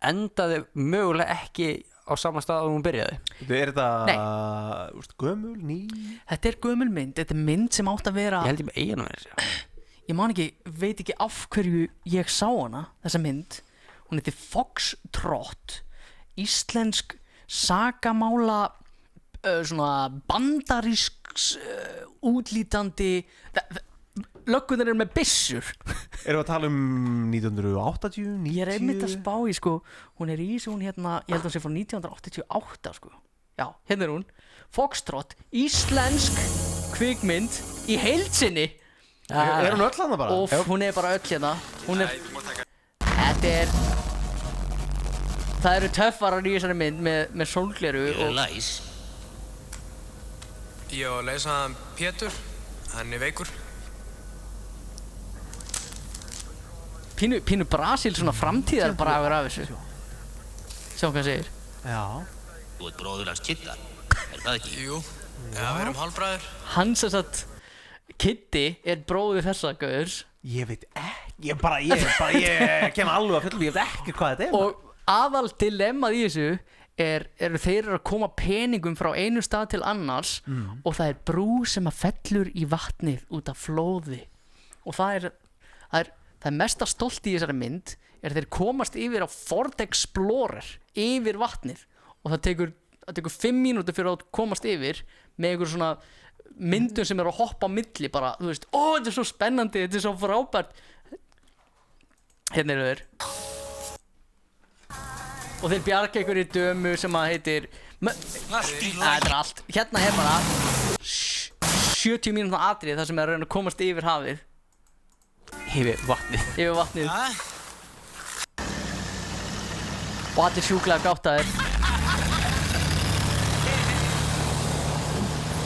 endaði mögulega ekki á sama stað og hún byrjaði. Er þetta gömul, ný? Þetta gömul mynd, þetta mynd sem átt að vera. Ég held ég með eiginu með þessu. Ég man ekki, veit ekki af hverju ég sá hana, þessa mynd. Hún heitir Foxtrot, íslensk sakamála svona bandarísks útlítandi löggunar með byssur. Erum við að tala 1980, 90? Ég einmitt að spá í hún í þessu, hún hérna, ég held að hún sé frá 1988 Já, hérna hún Foxtrot, íslensk kvikmynd í heild sinni. Er hún öll hana bara? Og hún bara öll hérna. Það eru töffarar í þessari mynd með sólgleru og læs. Ég var að leysa hann Pétur, hann veikur. Pínu Brasil svona framtíðar bara af þessu. Sjá hvað segir. Já. Þú bróður hans Kidda, það ekki? Jú, við erum hálfbræður. Hann sem sagt, Kiddi bróður þessa gauðurs. Ég veit ekki, ég kem alveg að fjöllum, ég veit ekki hvað þetta Og aðal dilemmað í þessu þeir eru að koma peningum frá einu stað til annars og það brú sem að fellur í vatnið út af flóði. Og það mesta stolt í þessari mynd þeir komast yfir á Ford Explorer yfir vatnið og það tekur 5 mínútur fyrir að komast yfir með einhver svona myndum sem eru að hoppa á milli bara, þú veist, þetta svo spennandi, þetta svo frábært. Hérna eru þeir og þeir bjarga einhverju dömu sem að heitir þetta allt, hérna bara 70 mínútur atrið þar sem að reyna að komast yfir hafið Yfir vatnið og allir sjúklega gáttaðir.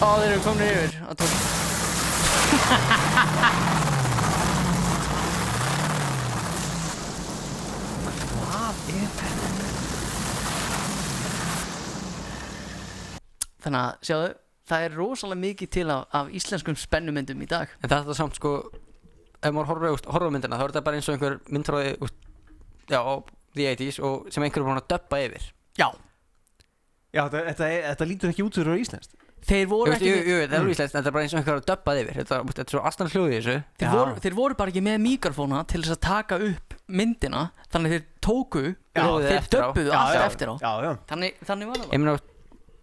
Þeir eru komin yfir Þannig að sjáðu, það rosalega mikið til af íslenskum spennumyndum í dag. En þetta samt ef maður horfir á myndina þá þetta bara eins og einhver myndtráði á the 80s og sem einhver búin að dubba yfir. Já, þetta lítur ekki út fyrir íslenskt. Þeir voru ekki það íslenskt, en þetta bara eins og einhver að dubbað yfir. Þetta svo aðstæðan hljóði í þessu. Þeir voru bara ekki með mikrofóna til þess að taka upp myndina, þannig þeir tóku þeir dubbuðu alltaf eftir á. Þannig var það. Ég meina,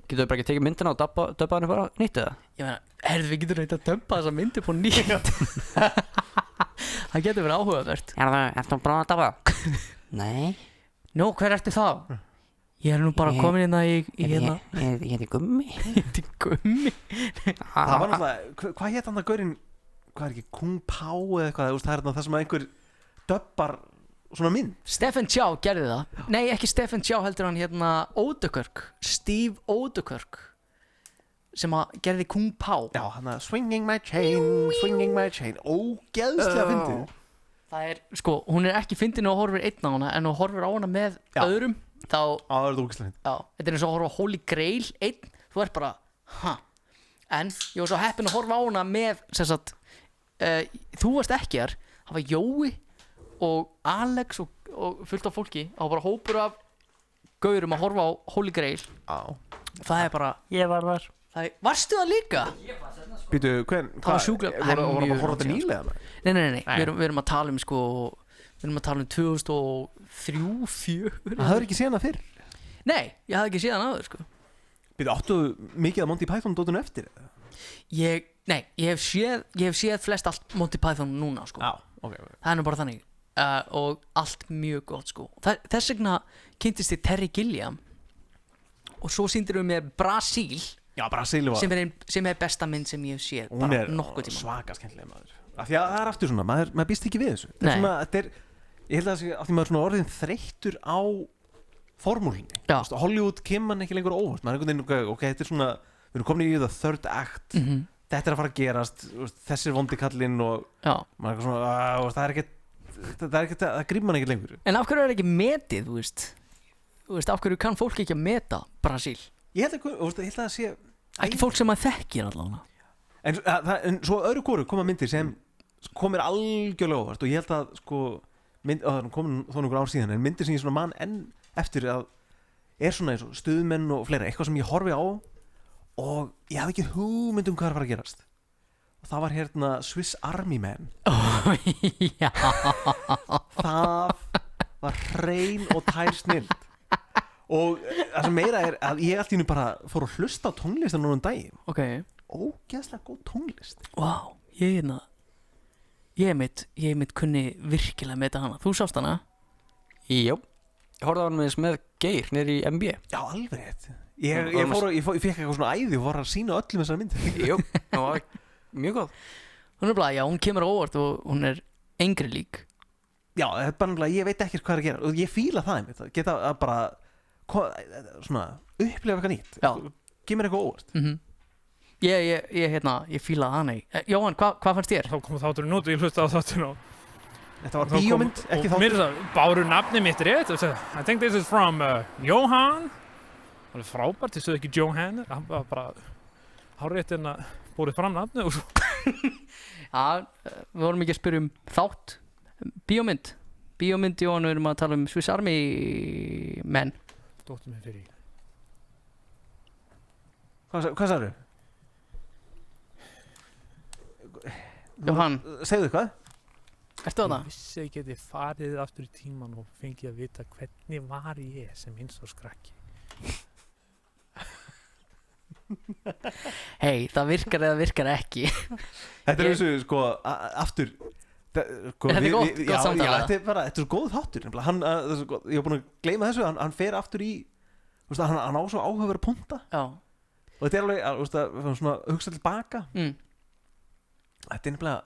getur við bara ekki tekið myndina og dubba hann bara nýtt eða? Ég meina, við getum reynt að dubba þessa myndi på nýtt. Það getur verið áhugavert. Ertu bara að dubba? Nei. Nú, hver ertu þá? Ég nú bara komin hérna í hérna. Ég heiti Gummi. Gummi? Það var náttúrulega, hvað hétt hann það gaurinn, hvað ekki, Kung Pao eða eitthvað, það það sem að einhver dubbar svona mynd. Stephen Chow gerði það. Nei, ekki Stephen Chow, heldur hann hérna Odenkirk, Steve Odenkirk, sem að gerði Kung Pao. Já, hann að swinging my chain, ógeðslega fyndið. Það hún ekki fyndin og horfir einn á hana, en hún horfir á hana með öðrum, þá það er ógeðslega fyndið. Já, þetta eins og að horfa á Holy Grail einn, þú bara, en ég var svo heppinn að horfa á hana með, sem sagt, þú varst ekki þar, það var Jói og Alex og fullt af fólki, það var bara hópur af gaurum að horfa á Holy Grail. Það bara, ég var þar. Varstu það líka? Býtu, það var sjúklega, voru að horfa þetta nýlega? Nei, við erum að tala um 2003-2004. Það hefur ekki séð hana fyrr? Nei, ég hafði ekki séð hana áður Býtu, áttu mikið að Monty Python dótinu eftir? Ég hef séð flest allt Monty Python núna okay. Það nú bara þannig og allt mjög gott Þess vegna kynntist ég Terry Gilliam og svo sýndir við með Brasil. Já, Brasil var sem besta mynd sem ég hef séð hún bara nokkuð tíma. Svaka skemmtileg maður af því að það aftur svona, maður býst ekki við þessu svona, ég held að það sé af því maður svona orðin þreyttur á formúlinni. Hollywood kemur hann ekki lengur óvart, maður einhvern veginn, ok, þetta svona við erum komin í the third act þetta að fara að gerast, þessi vondi kallinn og maður svona, það það er ekkert, það grípur mann ekkert lengur. En af hverju er ekki metið, þú veist, af hverju kann fólk ekki að meta Brasil? Ég held að það sé ekki fólk sem að þekkir allavega. En svo öðru hvoru koma myndir sem komir algjörlega óvart og ég held að sko það komin þó nokkur ár síðan en myndir sem ég svona man enn eftir að er svona eins og stuðmenn og fleira, eitthvað sem ég horfi á og ég hafði ekki hugmynd hvað er að fara að gerast og það var hérna Swiss Army Man. Já. Það var hrein og tær snild og það sem meira er að ég allt í hennu bara fór að hlusta á tónlistan núna daginn. Ógeðslega góð tónlist. Vá, ég mitt kunni virkilega með þetta hana. Þú sást hana? Jó, ég horfði á hann með Geir nýr í MB. Já, alveg rétt. Ég fekk eitthvað svona æði og var að sína öllum þessar myndir. Jó, það var mjög góð. Hún er bara, já, hún kemur á óvart og hún er engri lík. Já, þetta er bara náttúrulega, ég veit ekkert hvað er að gera og ég fíla það einmitt, geta að bara svona upplefa eitthvað nýtt. Já. Kemur eitthvað óvart. Ég fíla það, nei. Jóhann, hvað fannst þér? Þá kom þátturinn út og ég hlusta á þátturinn og þetta var bíómynd, ekki þáttur. Mér báru nafni mitt rétt og I think this is from Johan. Það var frábært, ég sögði ekki Johan, hann var bara hárrétt en að bórið fram nafni og svo. Já, við vorum ekki að spyrja þátt, bíómynd, Jóhann, við erum að tala Swiss Army Men. Dóttir mig fyrir. Hvað sagðu? Jóhann, segðu hvað? Ertu á það? Ég vissi ekki að ég farið aftur í tíman og fengið að vita hvernig var ég sem eins og skrakki. Hei, það virkar eða virkar ekki. Þetta er eins og sko aftur Þetta er gott samtala. Þetta er svo góð þáttur ég var búin að gleyma þessu hann fer aftur í hann á svo áhugaverða punta og þetta er alveg svona hugsa tilbaka þetta er nefnilega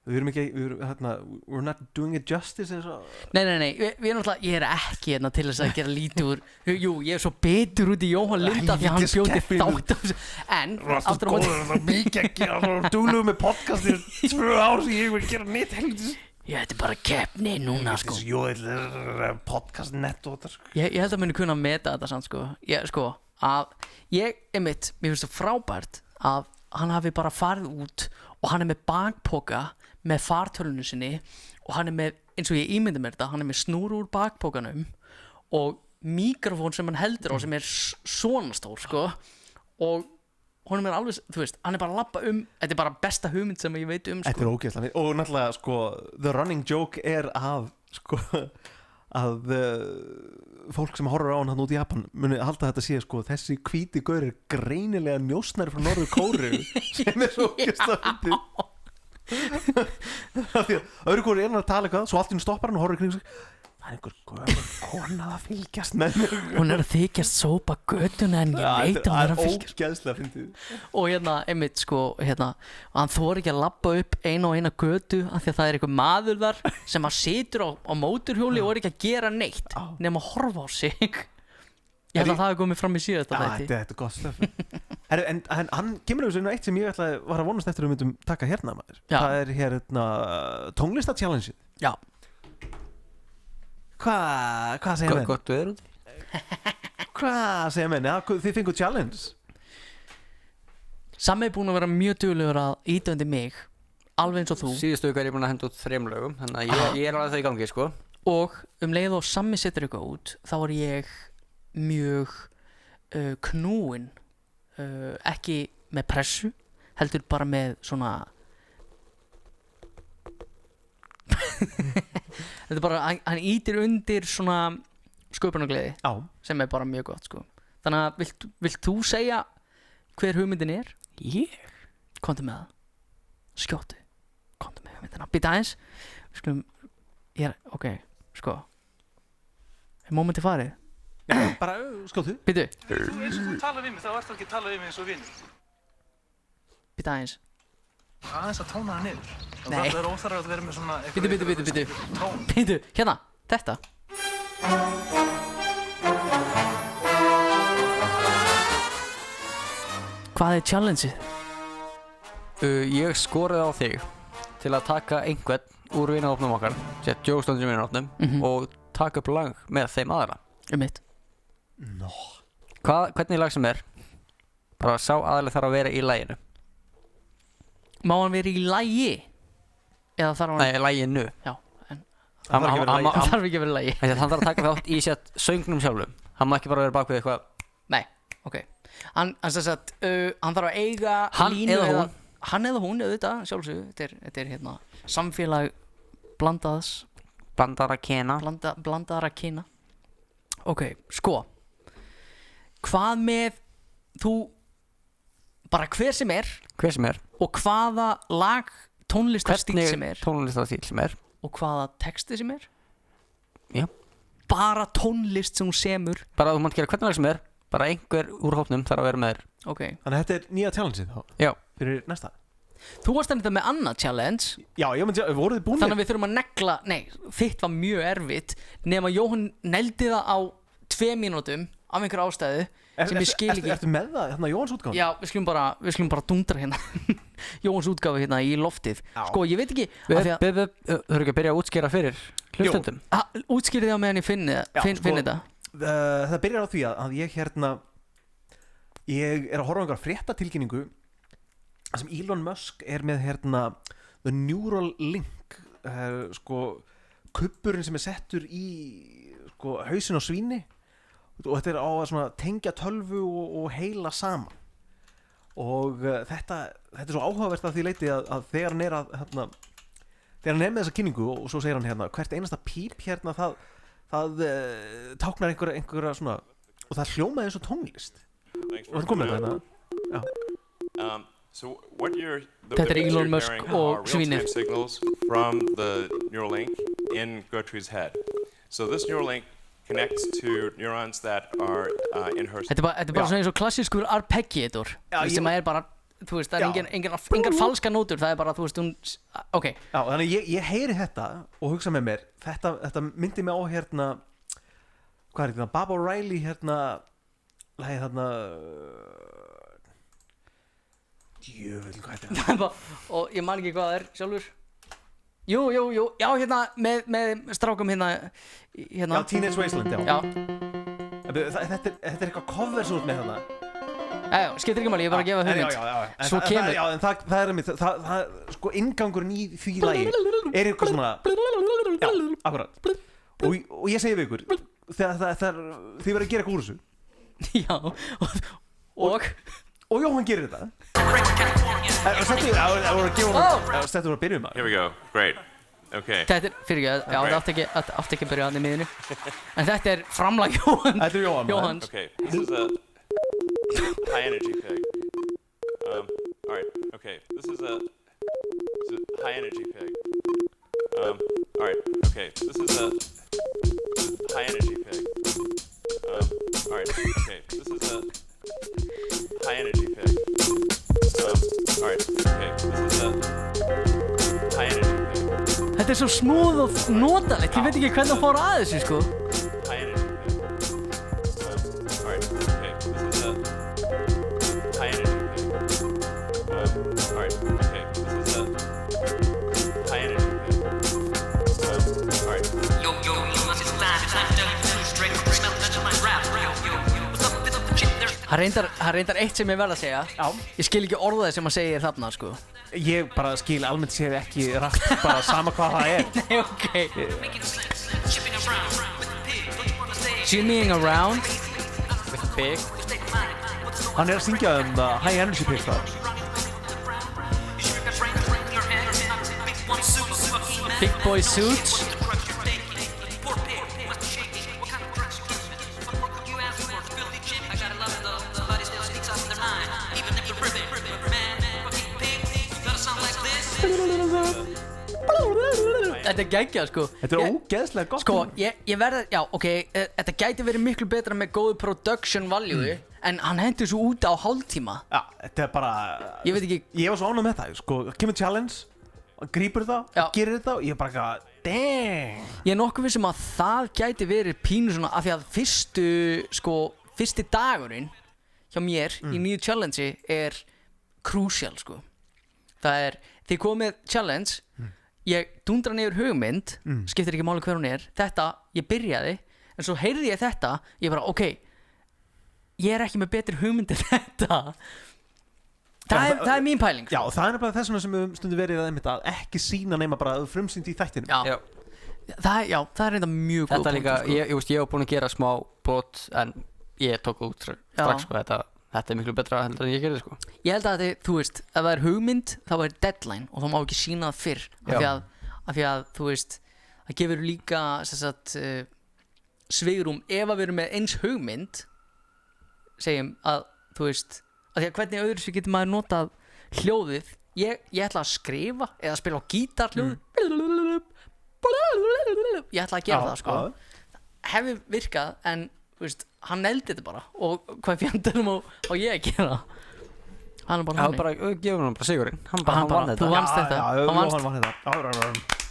við erum ekki we're not doing it justice Nei, við erum alltaf ég er ekki hérna til þess að gera lítið úr jú, ég er svo betur út í Jóhann Linda því að hann bjóti þátt en aftur á móti það er mikið að gera dúluðu með podcastir 2 ár sem ég vil gera neitt heldur þetta er bara keppni núna sko podcast nettótar ég held að muni kunna meta þetta samt sko að ég mér finnst það frábært að hann hafi bara farið út og hann er með bakpoka með fartölunum sinni og hann er með, eins og ég ímyndi mér þetta, hann er með snúru úr bakpokanum og mikrofón sem hann heldur á sem er svona stór sko og honum er alveg, þú veist, hann er bara að labba þetta er bara besta hugmynd sem ég veit sko. Þetta er ógeðslega og náttúrulega sko the running joke er að sko að fólk sem horfir á hann út í Japan muni halda þetta sé sko þessi hvíti gaur er greinilega njósnari frá Norður Kóreu sem er svo ógeðslega fyndið því að öðru hvori er hann að tala eitthvað svo allt í hún stoppar hann og horfir kring sig það er einhver gömul kona að fylgjast með mér hún er að þykjast sópa götuna en ég veit að hún er að fylgjast ógeðslega fyndið og einmitt sko hann þori ekki að labba upp eina götu af því að það er einhver maður þar sem að situr á móturhjóli og er ekki að gera neitt nema að horfa á sig ég held að það hefði komið fram í síðasta þætti þetta er gott stöf en hann kemur auðvitað eitt sem ég var að vonast eftir að við myndum taka hérna maður það er hérna tónlista-challenge já Hvað segja menn? Gott veður úti. Hvað segja menn? Þið fengu challenge. Sammi er búin að vera mjög duglegur að íta undir mig alveg eins og þú. Síðustu viku er ég búin að henda út 3 lögum þannig að ég er alveg það í gangi sko. Og leið og Sammi setur eitthvað út þá er ég mjög knúin ekki með pressu heldur bara með svona þetta er bara, hann ítir undir svona sköpunargleði sem er bara mjög gott sko. Þannig að vilt þú segja hver hugmyndin er? Ég? Komdu með það skjótu, komdu með hugmyndina býta aðeins ok, sko er mómenti farið? Bara skjótu býtu eins og þú talar við mig, þá ertu ekki að tala við mig eins og vinur býta aðeins aðeins að tóna það niður Nei. Það er óþarf að vera með svona Býtu, hérna, þetta Hvað er challengeið? Ég skoraði á þig til að taka einhvern úr vinahópnum okkar, Joe Stondur vinahópnum og taka upp lag með þeim aðra. Hvernig lag sem er, bara sá aðalega þarf að vera í laginu. Má hann vera í lagi? Eða þarf hann... Nei, laginu. Já, en hann þarf ekki að vera í lagi. Hann þarf að taka þátt í söngnum sjálfum. Hann má ekki bara vera bak við eitthvað. Nei, ok. Hann þarf að eiga línu eða... Hann eða hún, auðvitað, sjálfsögðu. Þetta er hérna samfélag blandaðara kyna. Ok, sko. Hvað með þú bara hver sem er og hvaða lag tónlistarstíl sem er og hvaða texti sem er? Já. Bara tónlist sem hún semur. Bara þú mátt gera hvernig lag sem er. Bara einhver úr hópnum þarf að vera með þér. Ok. Þannig að þetta er nýja challengeið þá? Já. Fyrir næsta? Þú varst þetta með annað challenge. Já, voruð þið búinir? Þannig að við þurfum að negla, þitt var mjög erfitt nema Jóhann neldi það á 2 mínútum af einhver ástæðu sem ég skil ekki. Ertu með það, hérna Jóhanns útgáfu? Já, við skulum bara dundra hérna Jóhanns útgáfu hérna í loftið. Sko, ég veit ekki Þau eru ekki að byrja að útskýra fyrir hlustendum? Útskýrið það á meðan ég finn þetta. Það byrjar á því að ég er að horfa á einhverja fréttatilkynningu sem Elon Musk er með The Neuralink kubburinn sem er settur í hausinn á svíni og þetta er á að tengja tölvu og heila saman og þetta er svo áhugavert að því leiti að þegar hann er með þessa kynningu og svo segir hann hvert einasta píp það táknar einhverja svona og það hljómaði eins og tónlist og það komið þetta So what Þetta er Elon Musk og svínið. Signals from the Neuralink in Gertrude's head. So this Neuralink connects to neurons that are in her. Þetta er bara svona eins og klassískur arpeggiator. Sem er bara, þú veist, það er engar falska nótur, það er bara, þú veist, hún, ok. Já, þannig ég heyri þetta og hugsa með mér, þetta myndi mig á hvað er þetta, Bob O'Reilly Jöfnvel, hvað er þetta? Og ég man ekki hvað það er sjálfur. Jú, já, með strákum hérna. Já, Teenage Wasteland, já. Þetta er eitthvað cover svo út með þarna. Já, skiptir ekki máli, ég er bara að gefa hugmynd. Já. Svo kemur. Já, en það er mitt, sko, inngangurinn í því lagi er eitthvað svona, já, akkurat. Og ég segi við ykkur, þegar þið verður að gera eitthvað úr þessu. Já, og Jóhann gerir þetta. Þetta voru að byrja Here we go, great. Okay. Þetta er, það átti ekki að byrja hann í miðinu. En þetta er framlag Jóhann. Þetta er Jóhann. Okay, this is a high energy pig. Alright, okay, this is a high energy pig. Alright, okay, this is a high energy pig. Alright, okay, this is a high energy pig. Alright, okay, this is a high energy pig. Þetta er svo smúð og notalegt, ég veit ekki hvernig það fór að þessu, sko. High energy pig. Alright, okay, this is a high energy pig. Alright, okay, this is a high energy pig. Alright. Yo, this is live, it's time to tell you the truth, straight up, smell the my rap. Yo, what's up with the chip there? Það reyndar eitt sem ég verð að segja. Já. Ég skil ekki orðaði sem að segja þarna, sko. Ég bara skil almennt séð ekki rætt, bara sama hvað það er. Nei, ok. Jimmying around with a pig. Hann er að syngja high energy pig það. Big boy suits. Þetta er geggjað, sko. Þetta er ógeðslega gott. Sko, ég verði, já, ok, þetta gæti verið miklu betra með góðu production value, en hann hendur svo út á hálftíma. Já, þetta er bara, ég veit ekki. Ég var svo ánægð með það, sko, kemur challenge, grípur það, gerir þetta og ég er bara eitthvað, dang. Ég er nokkuð vissum að það gæti verið pínu svona, af því að fyrsti dagurinn hjá mér í nýju challenge er crucial, sko. Það er, þið komið challenge, ég dundra niður hugmynd skiptir ekki máli hver hún þetta, ég byrjaði en svo heyrði ég þetta, ég bara ok ég ekki með betri hugmynd en þetta það er mín pæling Já, það er bara þess vegna sem við stundum verið að ekki sína nema bara frumsýnt í þættinum Já. Það er reynda mjög góð Þetta líka, ég var búin að gera smá brot en ég tók út strax sko, þetta miklu betra heldur en ég gerði sko. Ég held að þú veist, ef það hugmynd þá deadline og þá má ekki sína það fyrr af því að þú veist það gefur líka svigrum ef að við erum með eins hugmynd segjum að þú veist af því að hvernig öðru sér getur maður notað hljóðið ég ætla að skrifa eða spila á gítar hljóð ég ætla að gera það sko hefði virkað en veist, hann neldi þetta bara og hvað fjandarum á ég að gera hann er bara hann gefum hann bara sigurinn hann vann þetta þú vannst þetta hann vann þetta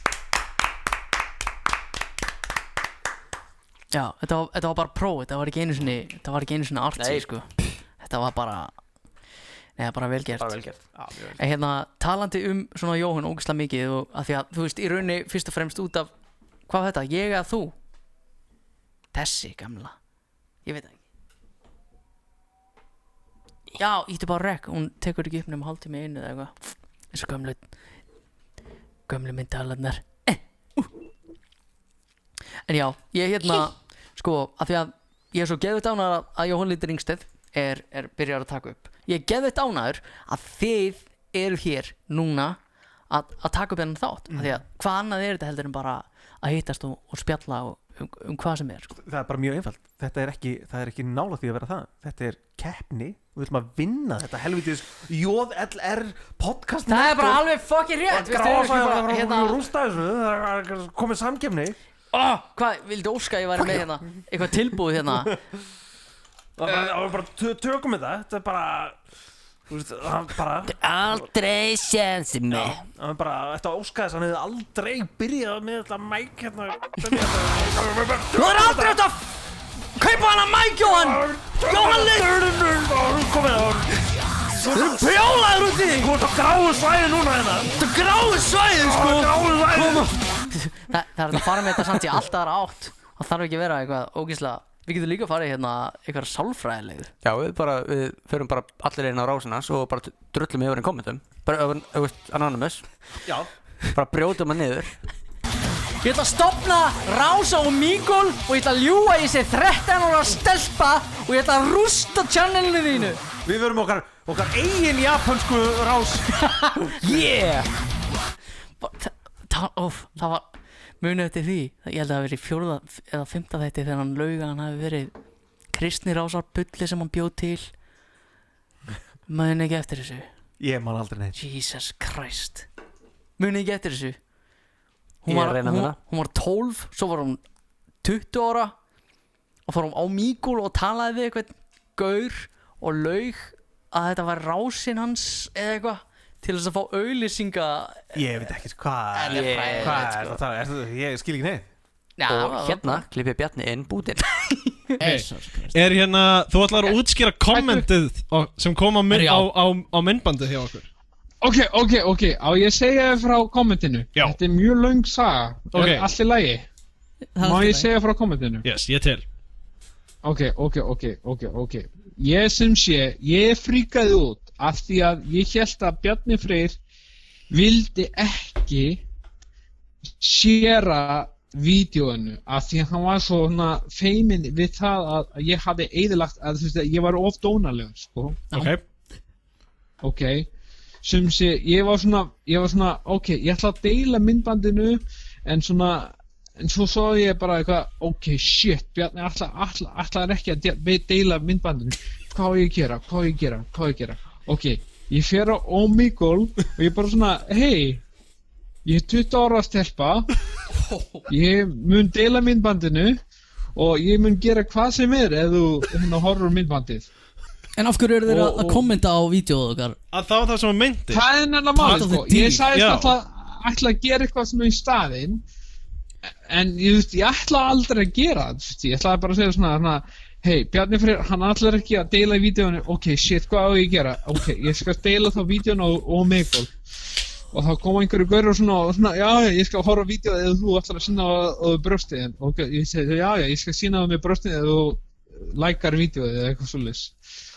já, þetta var bara próf þetta var ekki einu sinni artsy sko þetta var bara vel gert en hérna talandi svona Jóhann ógeðslega mikið og að því að þú veist í rauninni fyrst og fremst út af hvað þetta, ég eða þú þessi gamla ég veit ekki já, ítti bara rek hún tekur ekki upp nema hálftími einu eða eitthvað eins og gömlu myndalarnar en já, ég hérna sko, af því að ég svo geðveitt ánægður að Jóhann Lindur Ringstedt er byrjar að taka upp ég geðveitt ánægður að þið eru hér núna að taka upp þennan þátt af því að hvað annað þetta heldur en bara að hittast og spjalla um hvað sem sko. Það er bara mjög einfalt það er ekki nála því að vera það þetta er keppni og við ætlum að vinna þetta helvitis JLR podcast það er bara alveg fucking rétt rústa þessu það er komið samkeppni hvað, vildi óska ég væri með hérna eitthvað tilbúið hérna bara tökum þetta er bara þú veist, bara aldrei sénsi mig hann bara, þetta óskaði þess að hann hefði aldrei byrjað með þetta mæk hérna þú er aldrei átt að kaupa hana mæk Jóhann Lind komið þú eru brjálaður út í því þú ert á gráu svæði núna hérna þú er gráu svæði sko það er að fara með þetta samt í alltaf aðra átt það þarf ekki að vera eitthvað ógeðslega við getum líka að fara í hérna eitthvað sálfræðileg já, við förum bara allir inn á rásina svo bara drullum yfir en kommentum bara anonymous já bara brjótum að niður ég ætla að stofna Rása og Mígól og ég ætla að ljúga í sig 13 ára stelpa og ég ætla að rústa channelinu þínu við verum okkar eigin japansku Rás yeah það var munið eftir því ég held að það hafi verið 4. eða 5. þætti þegar hann lauga hann hafi verið kristni Rásar bulli sem hann bjóð til munið ekki eftir þessu ég man aldrei neitt Jesus Christ munið ekki eftir þessu hún var 12 svo var hún 20 ára og fór hún á Mígól og talaði við eitthvað gaur og laug að þetta var Rásinn hans eða eitthvað til þess að fá auglýsinga ég veit ekki hvað ég skil ekki neitt og hérna klippið Bjarni inn bútinn er hérna þú ætlar að útskýra kommentið sem kom á myndbandið hjá okkur ok á ég segja frá kommentinu þetta er mjög löng saga allt í lagi má ég segja frá kommentinu yes, ég til ok ég sem sé ég fríkaði út af því að ég hélt að Bjarni Freyr vildi ekki sharea vídeóinu af því að hann var svona feiminn við það að ég hafði eyðilagt að þú veist að ég var of dónalegur sko ok sem sé ég var svona ok ég ætla að deila myndbandinu en svo svo ég bara eitthvað ok shit Bjarni ætlar ekki að deila myndbandinu hvað á ég að gera ok, ég fer á Omegle og ég bara svona, hei, ég er 20 ára að stelpa, ég mun deila myndbandinu og ég mun gera hvað sem ef þú horfur myndbandið. En af hverju eru þeir að kommenta á vídeóðu okkar? Að það var það sem var myndið. Það er nefnilega málið, sko. Ég sagðist ætla að gera eitthvað sem er í staðinn, en ég ætla aldrei að gera það, ég ætlaði bara að segja svona, hei, Bjarni Freyr, hann ætlar ekki að deila í vídeónu, ok, shit, hvað á ég að gera? Ok, ég skal deila þá vídeónu á Omegle og þá kom einhverju gaur og svona já, ég skal horfa á vídeó eða þú ætlar að sýna á brjóstið og ég segi, já, ég skal sýna á mig brjóstið eða þú lækar vídeóið eða eitthvað svoleiðis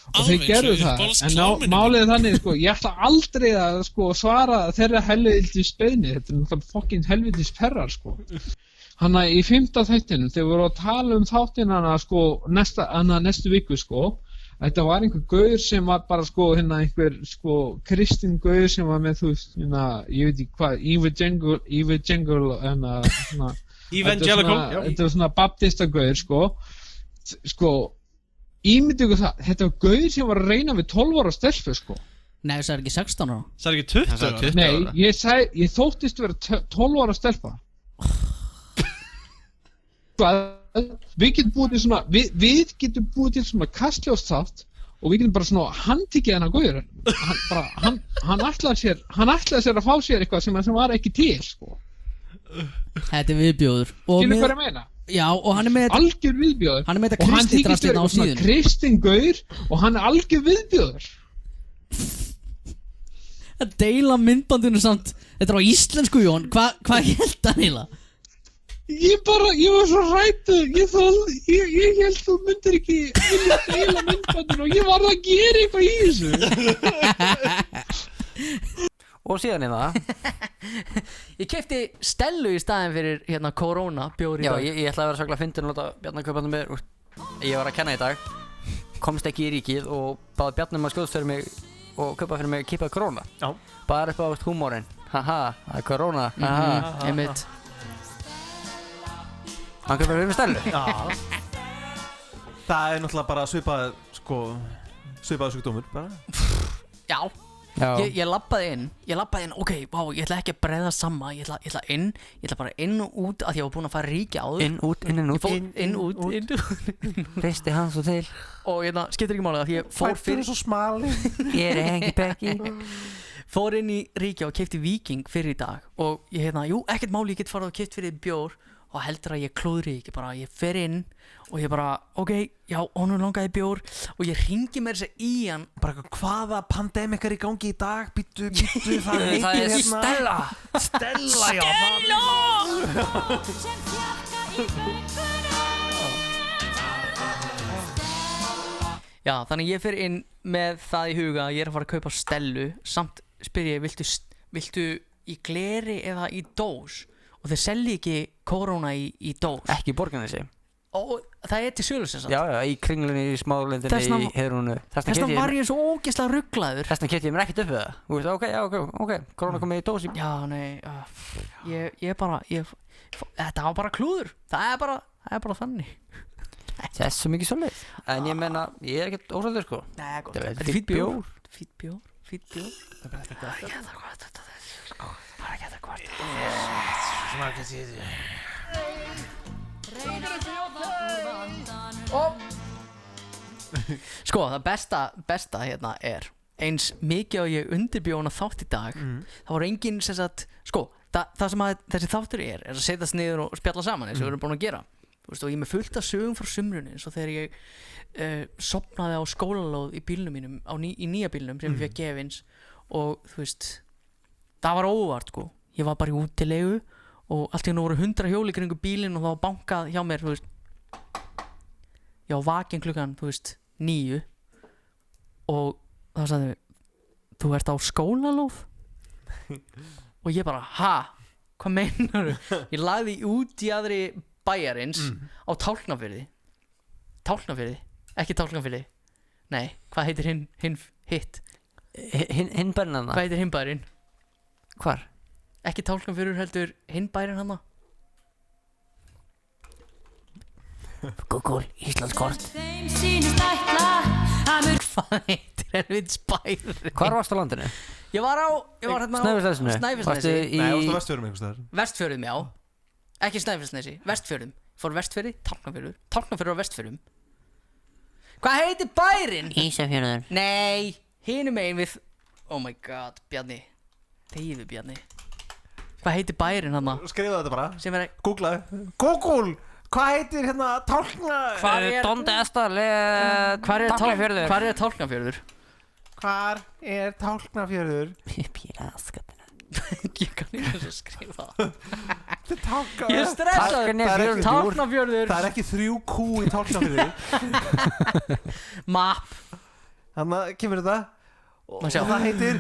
og þeir gerðu það, en málið er þannig, sko, ég ætla aldrei að sko, svara þeirra helvítis beiðni, þetta er náttúrulega fucking helvítis perrar, sko. Hanna í 5. þættinum, þegar við vorum að tala þáttina sko, næstu viku, sko, þetta var einhver gaur sem var bara sko, einhver sko, kristinn gaur sem var með, þú veist, ég veit ekki hvað, Evangelical, þetta var svona baptista gaur, sko, ímyndið ykkur það, þetta var gaur sem var að reyna við 12 ára stelpu, sko. Nei, það er ekki 16 ára. Það er ekki 20 ára? Nei, ég þóttist vera 12 ára stelpa. Við getum búið til svona, við getum búið til svona kastljósþátt og við getum bara svona handtekið hennar gaur. Hann ætlaði sér að fá sér eitthvað sem var ekki til, sko. Þetta er viðbjóður. Skilur hvað ég meina? Já, og hann er með þetta algjör viðbjóður. Hann er með þetta kristidrastlinn á síðun. Kristinn gaur og hann er algjör viðbjóður. Að deila myndbandinu samt. Þetta er á íslensku, Jón. Hvað held hann eiginlega? Ég var svo hræddur. Ég held þú myndir ekki vilja deila myndbandinu og ég var að gera eitthvað í þessu. Og síðan það Ég keypti Stellu í staðinn fyrir Corona bjór í dag. Já, ég ætlaði að vera svaklega fyndin og láta Bjarna kaupa hann mér. Ég var að kenna í dag, komst ekki í ríkið og baði Bjarna að skjóðast fyrir mig og kaupa fyrir mig kipað Corona. Já. Bara upp á húmórinn. Haha, það er Corona. Haha. Einmitt. Hann kaupa fyrir mig Stellu. Já. Það er náttúrulega bara svipaður sjúkdómur bara. Já. Ég labbaði inn, ok, vá, ég ætla ekki að bregða sama, ég ætla inn, ég ætla bara inn og út af því ég var búinn að fara ríki áður. Inn, út. Inn, út. Reisti hann svo til. Og skiptir ekki máli að því ég fór fyrir. Svo smali. Ég er hengi bekki. Fór inn í ríki og keypti Víking fyrir í dag og ég ekkert máli, ég get farið og keypt fyrir bjór og heldur að ég klúðri ekki, bara ég fer inn og ég bara, ok, já, honum langaði bjór og ég hringi mér þess að í hann bara hvaða pandemik er í gangi í dag, býttu það er Stella, já. Já, þannig ég fer inn með það í huga að ég er að fara að kaupa Stellu, samt spyr ég, viltu í gleri eða í dós? Og þeir selji ekki Corona í dós. Ekki í Borgarnesi. Og það er til sölu sem sagt. Já, í Kringlunni, í Smáralindinni, í Heiðrúnu. Þessna var ég svo ógeðslega rugglaður. Þessna keypti ég mér ekkert upp við það. Þú veist, ok, Corona komið í dós í. Já, nei, þetta var bara klúður. Það er bara þannig. Það er svo mikið svolítið. En ég menna, ég er ekkert ósældur, sko. Nei, gott. Þetta er fýtt bjór. Fýtt bjór. Það er bara þetta. Það er ekki þetta hvort. Smakað síðu. Sko, það besta hérna er eins mikið og ég undirbjóna þátt í dag þá var enginn sem sagt, sko, það sem að þessi þáttur er að setjast niður og spjalla saman eins og við erum búin að gera. Þú veist, og ég er með fullt af sögum frá sumrunni eins og þegar ég sofnaði á skólalóð í bílnum mínum í nýja bílnum sem ég fekk gefins og þú veist, það var óvart, sko. Ég var bara í útilegu og allt í einu voru 100 hjól í kringum bílinn og það var bankað hjá mér, þú veist. Ég var vakinn klukkan, þú veist, 9 og það sagði, þú ert á skólalóð? Og ég bara, hvað meinarðu? Ég lagði út í aðri bæjarins á Tálknafirði, ekki Tálknafirði. Nei, hvað heitir hinn hitt? Hinn bærinn hana? Hvað heitir hinn bærinn? Hvar? Ekki Tálknafjörður heldur hinn bærinn hana. Google, Íslandskort. Hvað heitir helvits bærinn? Hvar varst á landinu? Ég var hérna á Snæfellsnesi. Nei, varst á Vestfjörðum einhvers staðar? Vestfjörðum, já. Ekki Snæfellsnesi, Vestfjörðum. Fór Vestfjörði, Tálknafjörður á Vestfjörðum. Hvað heitir bærinn? Ísafjörður. Nei, hinum megin við. Oh my god, Bjarni. Þegiðu, Bjarni. Hvað heitir bærinn hana? Skrifa þetta bara. Sem er Googlaðu. Google! Hvað heitir hérna Tálkna? Donde Estal, Tálknafjörður. Hvar er Tálknafjörður? Hvar er Tálknafjörður? Ég kann ekki þess að skrifa Tálka Ég er stressaður Tálknafjörður Það er ekki 3Q í Tálknafjörði Map Þannig að kemur þetta Og það heitir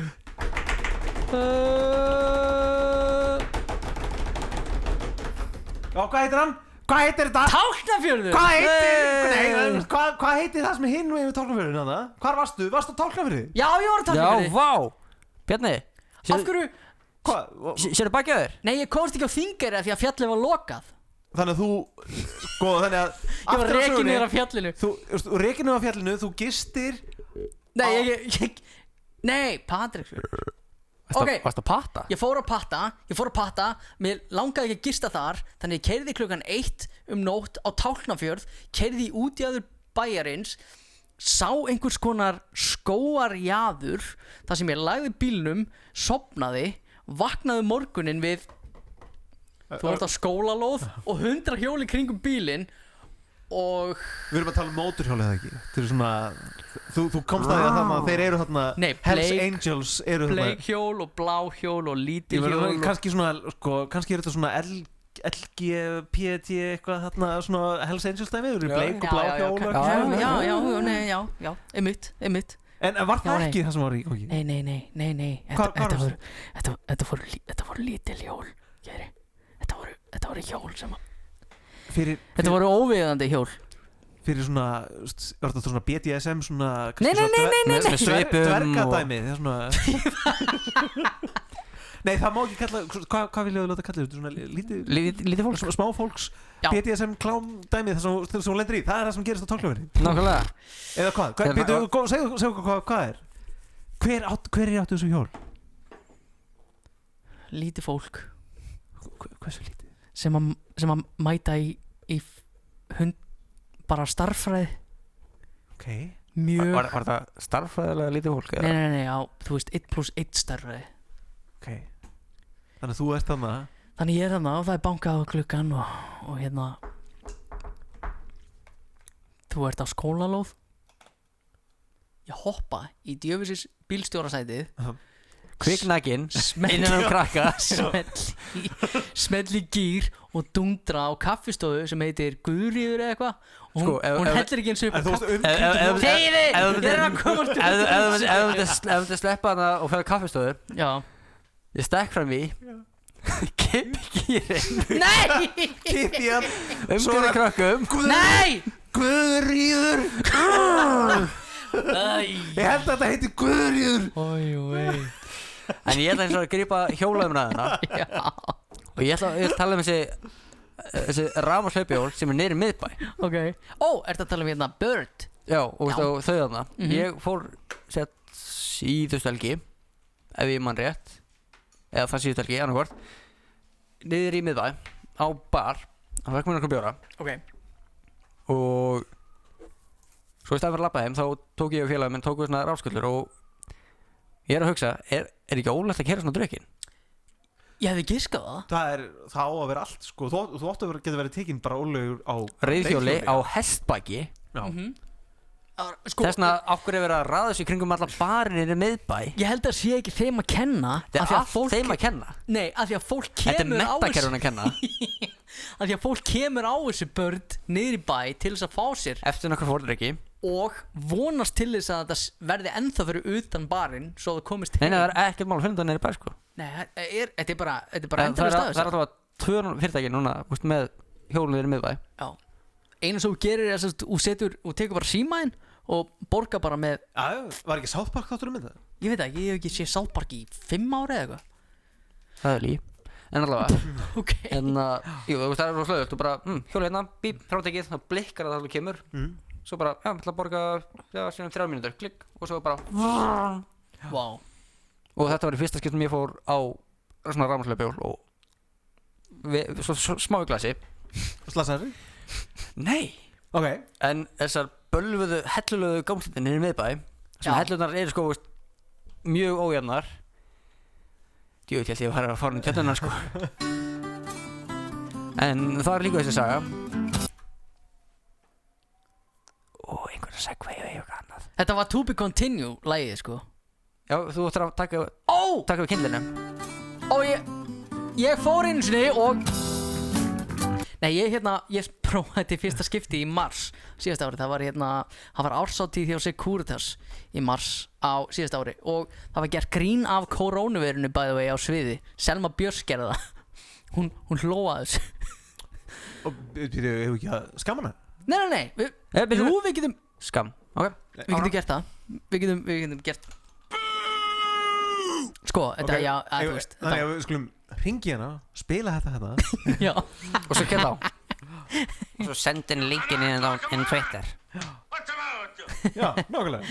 Já, hvað heitir hann? Hvað heitir þetta? Tálknafjörður Hvað heitir það sem er hinn við Tálknafjörðin hana? Hvar varstu? Varstu á Tálknafjörði? Já, ég var á Tálknafjörði Já, vá Bjarni Af hverju? Sérðu bakið á þér? Nei, ég komst ekki á Þingeyri því að fjallið var lokað Þannig að þú þannig að Ég var rekinn niður af fjallinu Þú rekinn niður af fjallinu, þú gistir Nei, Nei, Patreksfjörður Varstu að patta? Ég fór að patta Mér langaði ekki að gista þar Þannig ég keyrði klukkan 1 nótt á Tálknafjörð Keyrði í útjaður bæjarins Sá einhvers konar skóarjaður þar sem ég lagði bílnum Sofnaði Vaknaði morgunin við Þú ert á skólalóð og 100 hjóli kringum bílinn Og Við erum að tala um móturhjóli eða ekki Þeir eru svona Þú komst að því að þeir eru þarna Hells Angels eru þarna Bleikhjól og bláhjól og lítil hjól Kannski svona Kannski er þetta svona LGPT eitthvað þarna svona Hells Angels dæmi Þeir eru bleik og bláhjól Já, einmitt En var það ekki það sem var í okki? Nei Þetta voru lítil hjól Þetta voru hjól sem að Þetta voru óviðandi hjól Fyrir svona Var þetta svona BDSM svona Nei Með sveipum Dvergadæmi Nei það má ekki kalla Hvað vilja þú láta kalla þetta? Svona lítið fólks Smá fólks BDSM klám dæmi þess að hún lendur í Það er það sem gerist á Tálknafjörði Nákvæmlega Eða hvað? Segðu hvað er Hver áttu þessu hjól? Lítið fólk Hversu lítið? Sem að mæta í bara starffræði Ok Mjög Var það starffræðilega lítið fólk? Nei, já, þú veist 1+1 starffræði Ok Þannig að þú ert þarna Þannig ég er þarna og það er bankað á klukkan og hérna Þú ert á skólalóð Ég hoppa í djöfisins bílstjórasætið Kviknakinn innan krakka Smelli gír og dundra á kaffistofu sem heitir Guðríður eða eitthvað og hún hellir ekki eins upp Þegiði! Ég er að komast upp Ef þú sleppa hana og ferða kaffistofu Já Ég stekk fram í Kippi gírinn Nei! Kippi hann Umgjörði krökkum Nei! Guðríður Ég held að þetta heitir Guðríður En ég ætla eins og að grípa hjólaumræðina Og ég ætla að tala um þessi rafmagnshlaupahjól sem er niður í miðbæ Ertu að tala um hérna Bird? Já, og þau þarna Ég fór síðustu helgi ef ég mann rétt eða það síðustu helgi, annarkvort niður í miðbæ á bar það fekk mér nokkuð bjóra og svo í staðinn fyrir að labba heim þá tók ég og félaginn minn tók við svona rafskullur og ég er að hugsa, er ekki ólegt að keyra svona drukkin? Ég hefði giskað það Það á að vera allt sko Þú óttu að geta verið tekinn bara ólegur á reiðhjóli á hestbaki Þessna okkur er verið að raða þessu í kringum allar barinir í miðbæ Ég held að sé ekki þeim að kenna Þetta er allt þeim að kenna Nei, af því að fólk kemur Þetta er menntakerfin að kenna Af því að fólk kemur á þessu börn niður í bæ til þess að fá sér Eftir nokkur fórdrykki Og vonast til þess að það verði ennþá fyrir utan barinn svo það komist heim Nei, það er ekkert mál að finna það niður í bæ sko Nei, þetta er bara endur Það er alltaf 2 fyrirtæki núna með hjólum niður í miðbæ Já Einu sem þú gerir er að þú tekur bara símaðinn og borgar bara með Var ekki South Park þáttur um þetta? Ég veit ekki, ég hef ekki séð South Park í 5 ári eða eitthvað Það er líf En allavega En jú, það er rosa slöðult Þú bara, hjóla hérna, bíp, frátekið þá blikkar það alveg kemur Svo bara, já, ég ætla að borga síðan 3 mínútur, klikk Og svo bara Vá Og þetta var í fyrsta skipt sem ég fór á svona rafmagnslaupahjól og svo smá í glasi Slasaði? Nei En þessar bölvuðu, hellulegu gámslitinir í miðbæ sem hellunar eru sko mjög ójafnar Djöfull, ég held ég að fara í tjötnunar sko En það er líka þessi saga Og einhverja segway og eitthvað annað Þetta var To Be Continue lagið sko Já, þú ættir að taka við kindlinu Og ég fór einu sinni og nei, ég prófaði þetta í fyrsta skipti í mars síðasta ári. Það var árshátíð hjá Securitas í mars á síðasta ári og það var gert grín af kórónuveirinu by the way á sviði. Selma Björns gerði það. Hún hlóaði þessu. Og hefur ekki að skamma hana? Nei, við getum skam, ok. Við getum gert það. Við getum gert sko, þetta, já, þú veist. Þannig að við skulum hringi hana, spila þetta Já. Og svo geta á. Og svo sendin linkin inn Twitter. Já, nákvæmlega.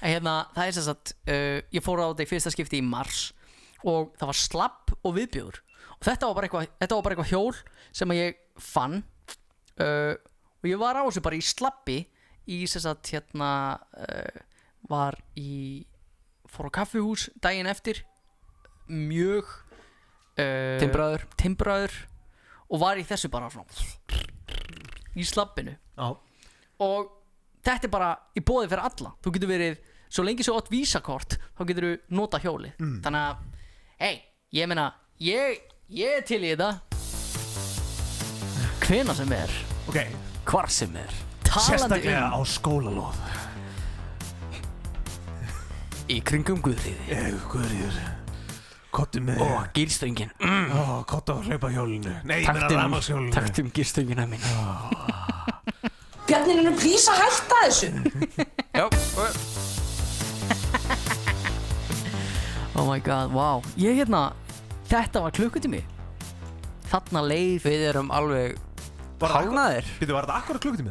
En það sem sagt, ég fór á þetta í fyrsta skipti í mars og það var slapp og viðbjóður. Og þetta var bara eitthvað hjól sem ég fann og ég var á þessu bara í slappi í sem sagt fór á kaffihús daginn eftir mjög timbraður og var í þessu bara svona í slappinu. Já. Og þetta bara í boði fyrir alla. Þú getur verið, svo lengi svo átt vísakort þá getur þú nota hjólið. Þannig að, ég meina ég er til í þetta hvenær sem er. Ok. Hvar sem er. Sérstaklega á skólalóð. Í kringum Guðríði. Guðríður. Kottu með gírstöngin. Kottu á hlaupahjólinu. Nei, ég meina rafmagnshjólinu. Taktu gírstöngina mín. Bjarni, please að hætta þessu. Já. Oh my god, wow. Þetta var klukkutími. Þarna leið. Við erum alveg hálnaðir. Býttu, var þetta akkurat klukkutími?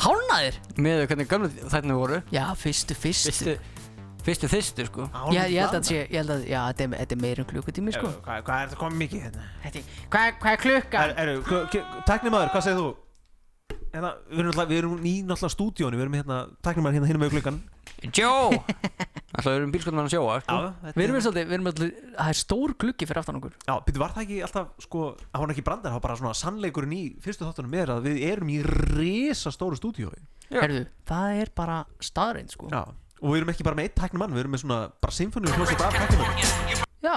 Hálnaðir? Með hvernig gamlu þættirnir voru. Já, fyrstu Fyrstu, sko. Ég held að þetta er meira klukkutími, sko. Hvað er þetta komið mikið hérna? Hvað er klukkan? Tæknimaður, hvað segir þú? Við erum í náttúrulega stúdíónu, við erum tæknimaður hérna með klukkan. Joe! Alltaf við erum bílskotnar að sjóa, sko. Við erum alltaf, það er stór gluggi fyrir aftan okkur. Já, býttu, var það ekki alltaf, sko, það var ekki brandar, það var bara svona sannleikurinn í fyrstu þáttunum að við erum í risastóru stúdíói. Herðu, það er bara staðreind, sko. Já, og við erum ekki bara með einn tæknimann, við erum með svona bara symfóníu hljómsveit af tæknimann. Já.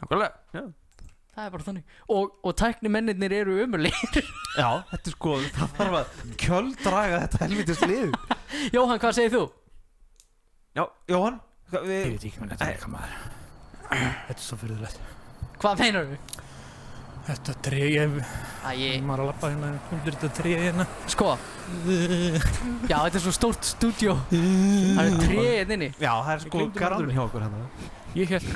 Nákvæmlega. Já. Það er bara þannig. Og tæknimennirnir eru ömurlegir. Já, þetta er sko, það þarf að kjöldraga þetta helvítist lið. Jóhann, hvað segir þú? Já, Jóhann? Ég veit ekki hvað þetta er eitthvað maður. Þetta er svo fyrðulegt. Hvað meinar þú? Þetta tré, maður að lappa hérna undir þetta tré hérna. Sko, já, þetta er svo stórt stúdíó. Það er tré hérna inni. Já, það er sko garðurinn hjá okkur hérna. Ég held.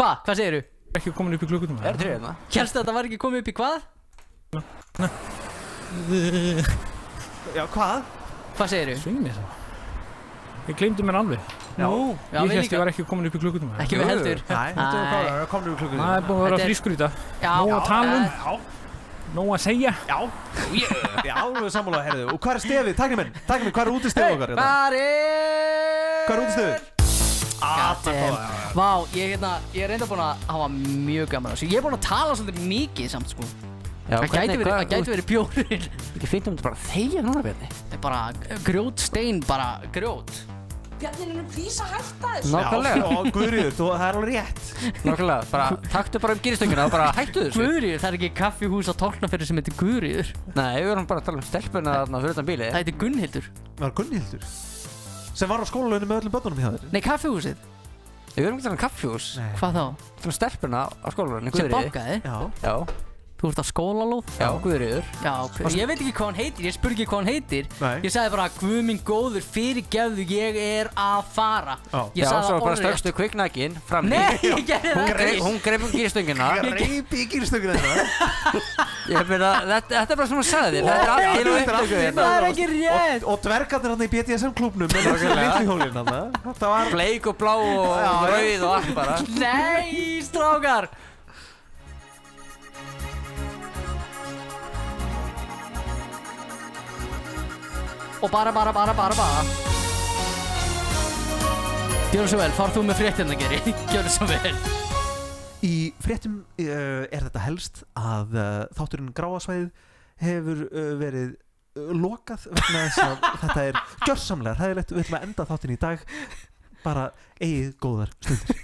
Hvað segirðu? Ekki komin upp í klukkutíma. Er tré hérna? Hélstu að þetta var ekki komið upp í hvað? Já, hvað? Hvað segirðu? Sving mér þá. Ég gleymdi mér alveg. Nú, já, ég held ég var ekki komin upp í klukkutíma. Ekki við heldur. Nei, þetta var komin upp í klukkutíma. Það er búin að vera frískur í það. Nóg að tala um. Nóg að segja. Já, alveg sammála, herðu. Og hvað er stefið? Tæknimenn, hvað er útistefið okkar? Hvað er útistefið? Vá, ég er reynda búin að hafa mjög gaman þessu. Ég er búin að tala svolítið mikið samt, sko. Það gæti verið bjórinn. Ekki fint um þetta bara þegja núna, Bjarni. Það er bara grjótstein, bara grjót. Bjarni, please að hætta þessu. Nákvæmlega. Já, Guðríður, það er alveg rétt. Nákvæmlega, bara taktu bara gírstöngina og bara hættu þessu. Guðríður, það er ekki kaffihús á Tálknafirði sem heitir Guðríður. Nei, við vorum bara að tala um stelpuna þarna fyrir utan bílið. Það heitir Gunnhildur. Það var Gunnhildur? Sem var á skólalöginu með öllum börnunum hjá þér? Nei, kaffihúsið. Við erum ekki að tala um kaffihús. Hvað þá? Það var stelpuna á skólalöginu, Guðríði. Sem bankaði? Já. Þú ert á skólalóð? Já, Guðríður. Já, ég veit ekki hvað hann heitir, ég spurði ekki hvað hann heitir. Nei. Ég sagði bara, Guð minn góður, fyrirgefðu, ég er að fara. Já, svo bara stökkstu kviknækin fram í. Nei, ég gerði það ekki. Hún greip gírstöngina. Greip í gírstöngina þetta? Ég meina, þetta er bara sem hún sagði þér. Þetta er allt í upptöku. Það er ekki rétt. Og dvergarnir hann í BDSM-klúbnum með litluhjólinn hann. Þetta var bleik og blá og rauð og allt bara. Nei, strákar. Og bara Gjörðu svo vel, far þú með fréttina, Geri. Gjörðu svo vel. Í fréttum er þetta helst að þátturinn Gráasvæðið hefur verið lokað vegna þess að þetta er gjörsamlega hræðilegt. Við ætlum að enda þáttinn í dag. Bara eigið góðar stundir.